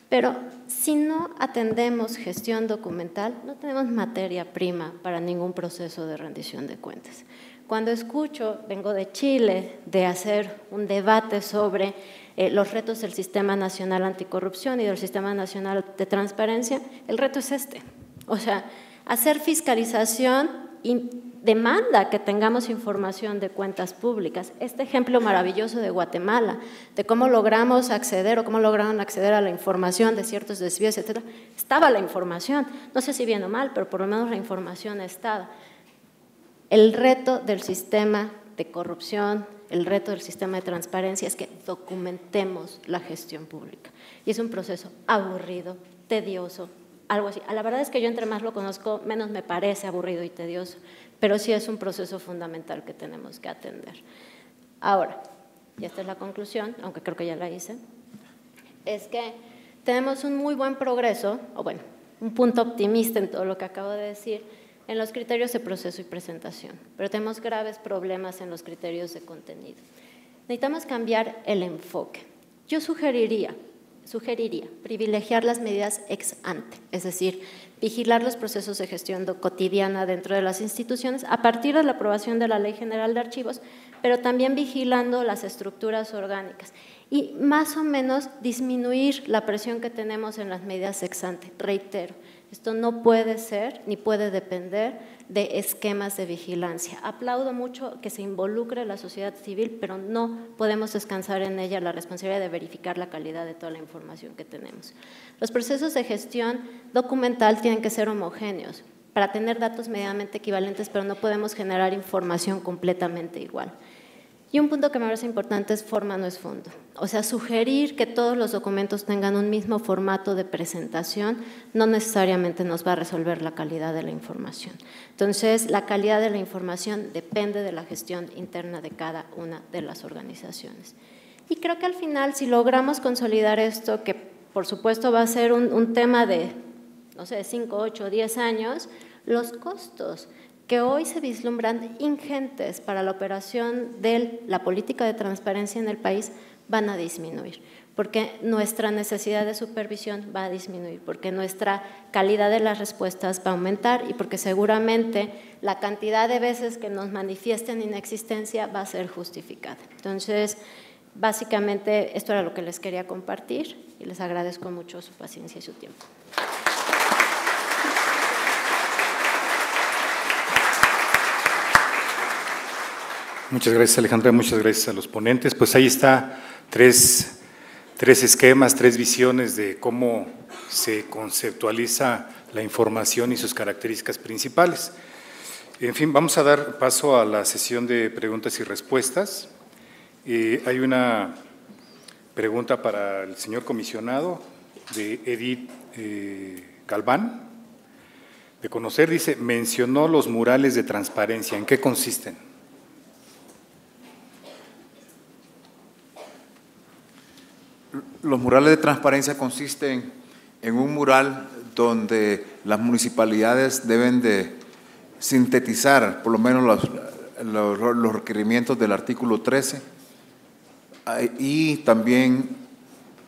pero si no atendemos gestión documental, no tenemos materia prima para ningún proceso de rendición de cuentas. Cuando escucho, vengo de Chile, de hacer un debate sobre los retos del Sistema Nacional Anticorrupción y del Sistema Nacional de Transparencia, el reto es este. O sea, hacer fiscalización demanda que tengamos información de cuentas públicas. Este ejemplo maravilloso de Guatemala, de cómo logramos acceder o cómo lograron acceder a la información de ciertos desvíos, etcétera, estaba la información, no sé si bien o mal, pero por lo menos la información estaba. El reto del sistema de corrupción, el reto del sistema de transparencia es que documentemos la gestión pública. Y es un proceso aburrido, tedioso, algo así. La verdad es que yo entre más lo conozco, menos me parece aburrido y tedioso, pero sí es un proceso fundamental que tenemos que atender. Ahora, y esta es la conclusión, aunque creo que ya la hice, es que tenemos un muy buen progreso, o bueno, un punto optimista en todo lo que acabo de decir, en los criterios de proceso y presentación, pero tenemos graves problemas en los criterios de contenido. Necesitamos cambiar el enfoque. Yo sugeriría privilegiar las medidas ex ante, es decir, vigilar los procesos de gestión cotidiana dentro de las instituciones a partir de la aprobación de la Ley General de Archivos, pero también vigilando las estructuras orgánicas y más o menos disminuir la presión que tenemos en las medidas ex ante. Reitero, esto no puede ser ni puede depender de esquemas de vigilancia. Aplaudo mucho que se involucre la sociedad civil, pero no podemos descansar en ella la responsabilidad de verificar la calidad de toda la información que tenemos. Los procesos de gestión documental tienen que ser homogéneos para tener datos medianamente equivalentes, pero no podemos generar información completamente igual. Y un punto que me parece importante es forma no es fondo. O sea, sugerir que todos los documentos tengan un mismo formato de presentación no necesariamente nos va a resolver la calidad de la información. Entonces, la calidad de la información depende de la gestión interna de cada una de las organizaciones. Y creo que al final, si logramos consolidar esto, que por supuesto va a ser un tema de, no sé, 5, 8, 10 años, los costos que hoy se vislumbran ingentes para la operación de la política de transparencia en el país van a disminuir, porque nuestra necesidad de supervisión va a disminuir, porque nuestra calidad de las respuestas va a aumentar y porque seguramente la cantidad de veces que nos manifiesten inexistencia va a ser justificada. Entonces, básicamente, esto era lo que les quería compartir y les agradezco mucho su paciencia y su tiempo. Muchas gracias, Alejandra, muchas gracias a los ponentes. Pues ahí está tres esquemas, tres visiones de cómo se conceptualiza la información y sus características principales. En fin, vamos a dar paso a la sesión de preguntas y respuestas. Hay una pregunta para el señor comisionado de Edith Galván. De conocer, dice, mencionó los murales de transparencia. ¿En qué consisten? Los murales de transparencia consisten en un mural donde las municipalidades deben de sintetizar por lo menos los requerimientos del artículo 13 y también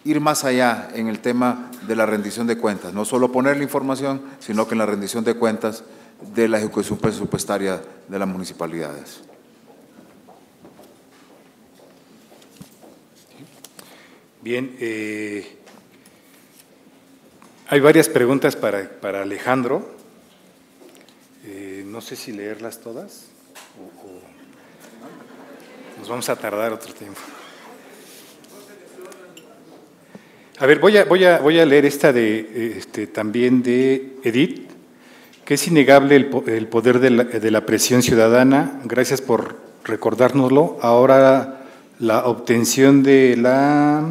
ir más allá en el tema de la rendición de cuentas, no solo poner la información, sino que en la rendición de cuentas de la ejecución presupuestaria de las municipalidades. Bien, hay varias preguntas para Alejandro. No sé si leerlas todas o nos vamos a tardar otro tiempo. A ver, voy a leer esta también de Edith, que es innegable el poder de la presión ciudadana. Gracias por recordárnoslo. Ahora la obtención de la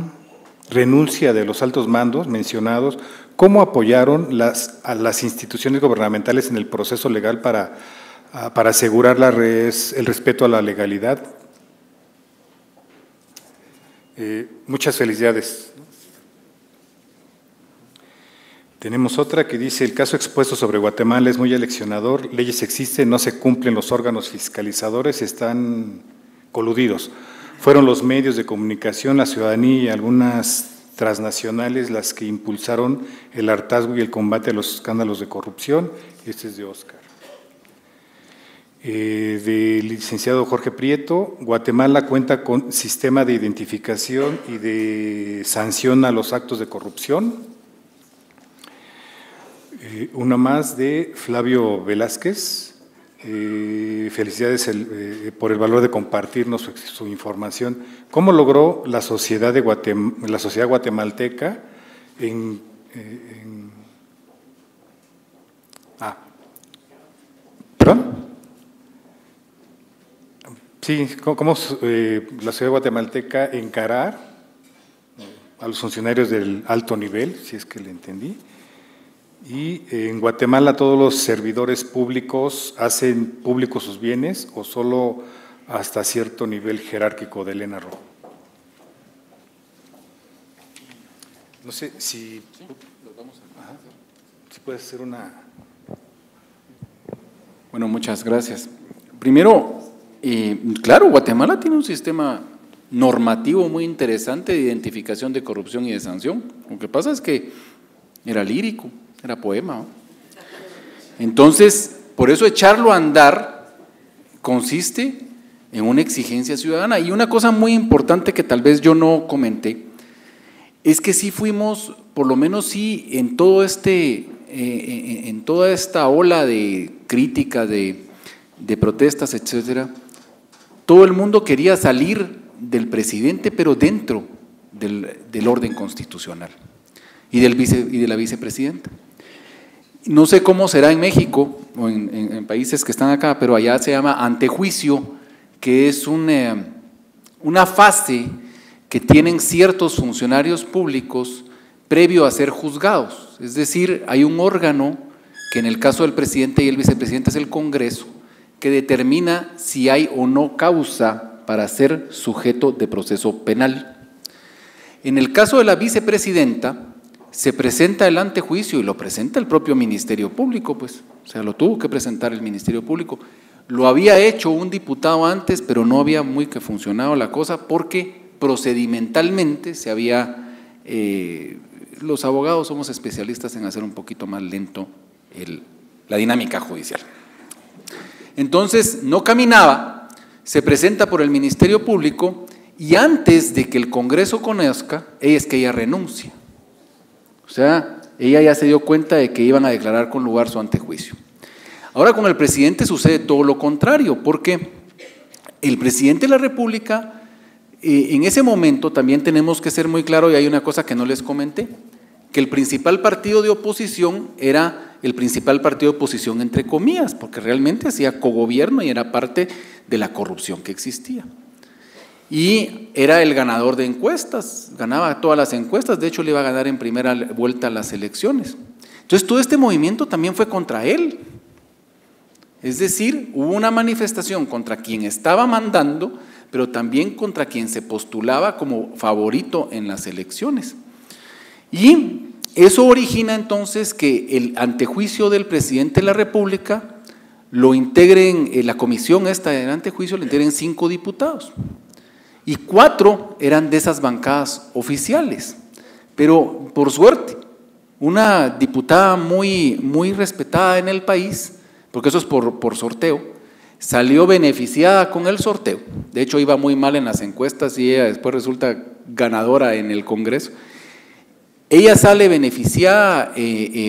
renuncia de los altos mandos mencionados, ¿cómo apoyaron a las instituciones gubernamentales en el proceso legal para asegurar el respeto a la legalidad? Muchas felicidades. Tenemos otra que dice, el caso expuesto sobre Guatemala es muy aleccionador, leyes existen, no se cumplen, los órganos fiscalizadores están coludidos. Fueron los medios de comunicación, la ciudadanía y algunas transnacionales las que impulsaron el hartazgo y el combate a los escándalos de corrupción. Este es de Oscar. Del licenciado Jorge Prieto, Guatemala cuenta con sistema de identificación y de sanción a los actos de corrupción. Una más de Flavio Velázquez. Felicidades por el valor de compartirnos su información. ¿Cómo logró la sociedad guatemalteca ¿Perdón? Sí, ¿cómo la sociedad guatemalteca encarar a los funcionarios del alto nivel, si es que le entendí? Y en Guatemala todos los servidores públicos hacen públicos sus bienes o solo hasta cierto nivel jerárquico de Elena Rojo. No sé si puedes hacer una. Bueno, muchas gracias. Primero, claro, Guatemala tiene un sistema normativo muy interesante de identificación de corrupción y de sanción. Lo que pasa es que era lírico, era poema, ¿no? Entonces, por eso echarlo a andar consiste en una exigencia ciudadana. Y una cosa muy importante que tal vez yo no comenté, es que sí fuimos, por lo menos sí, en todo en toda esta ola de crítica, de protestas, etcétera, todo el mundo quería salir del presidente, pero dentro del orden constitucional y de la vicepresidenta. No sé cómo será en México o en países que están acá, pero allá se llama antejuicio, que es una fase que tienen ciertos funcionarios públicos previo a ser juzgados. Es decir, hay un órgano que en el caso del presidente y el vicepresidente es el Congreso, que determina si hay o no causa para ser sujeto de proceso penal. En el caso de la vicepresidenta, se presenta el antejuicio y lo presenta el propio Ministerio Público, pues, o sea, lo tuvo que presentar el Ministerio Público. Lo había hecho un diputado antes, pero no había muy que funcionado la cosa porque procedimentalmente se había… los abogados somos especialistas en hacer un poquito más lento la dinámica judicial. Entonces, no caminaba, se presenta por el Ministerio Público y antes de que el Congreso conozca, es que ella renuncia. O sea, ella ya se dio cuenta de que iban a declarar con lugar su antejuicio. Ahora con el presidente sucede todo lo contrario, porque el presidente de la República, en ese momento también tenemos que ser muy claros, y hay una cosa que no les comenté, que el principal partido de oposición era el principal partido de oposición entre comillas, porque realmente hacía cogobierno y era parte de la corrupción que existía. Y era el ganador de encuestas, ganaba todas las encuestas, de hecho le iba a ganar en primera vuelta las elecciones. Entonces todo este movimiento también fue contra él. Es decir, hubo una manifestación contra quien estaba mandando, pero también contra quien se postulaba como favorito en las elecciones. Y eso origina entonces que el antejuicio del presidente de la República lo integren, la comisión esta del antejuicio lo integren 5 diputados. Y 4 eran de esas bancadas oficiales, pero por suerte, una diputada muy respetada en el país, porque eso es por sorteo, salió beneficiada con el sorteo. De hecho, iba muy mal en las encuestas y ella después resulta ganadora en el Congreso. Ella sale beneficiada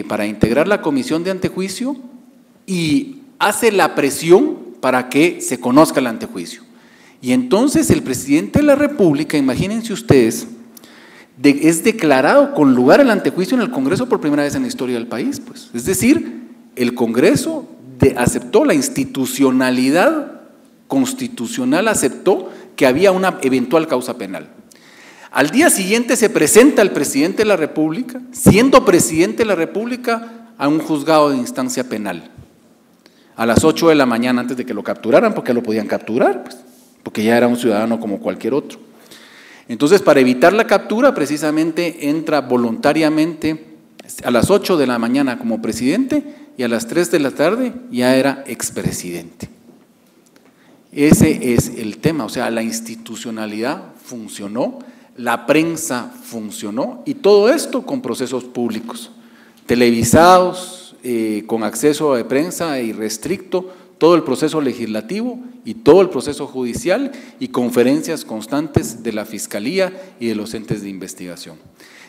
para integrar la comisión de antejuicio y hace la presión para que se conozca el antejuicio. Y entonces el presidente de la República, imagínense ustedes, es declarado con lugar el antejuicio en el Congreso por primera vez en la historia del país, pues. Es decir, el Congreso aceptó la institucionalidad constitucional, aceptó que había una eventual causa penal. Al día siguiente se presenta el presidente de la República, siendo presidente de la República, a un juzgado de instancia penal. A las 8 de la mañana antes de que lo capturaran, porque lo podían capturar, pues, porque ya era un ciudadano como cualquier otro. Entonces, para evitar la captura, precisamente entra voluntariamente a las 8 de la mañana como presidente y a las 3 de la tarde ya era expresidente. Ese es el tema, o sea, la institucionalidad funcionó, la prensa funcionó y todo esto con procesos públicos, televisados, con acceso de prensa irrestricto, todo el proceso legislativo y todo el proceso judicial y conferencias constantes de la Fiscalía y de los entes de investigación.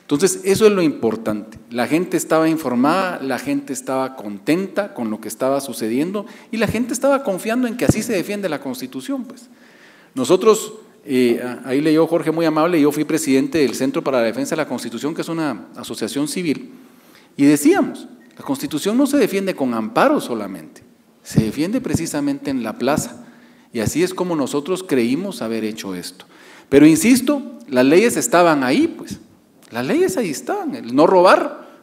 Entonces, eso es lo importante. La gente estaba informada, la gente estaba contenta con lo que estaba sucediendo y la gente estaba confiando en que así se defiende la Constitución, pues. Nosotros, ahí leyó Jorge muy amable, yo fui presidente del Centro para la Defensa de la Constitución, que es una asociación civil, y decíamos, la Constitución no se defiende con amparo solamente, se defiende precisamente en la plaza, y así es como nosotros creímos haber hecho esto. Pero insisto, las leyes estaban ahí, pues, las leyes ahí estaban, el no robar.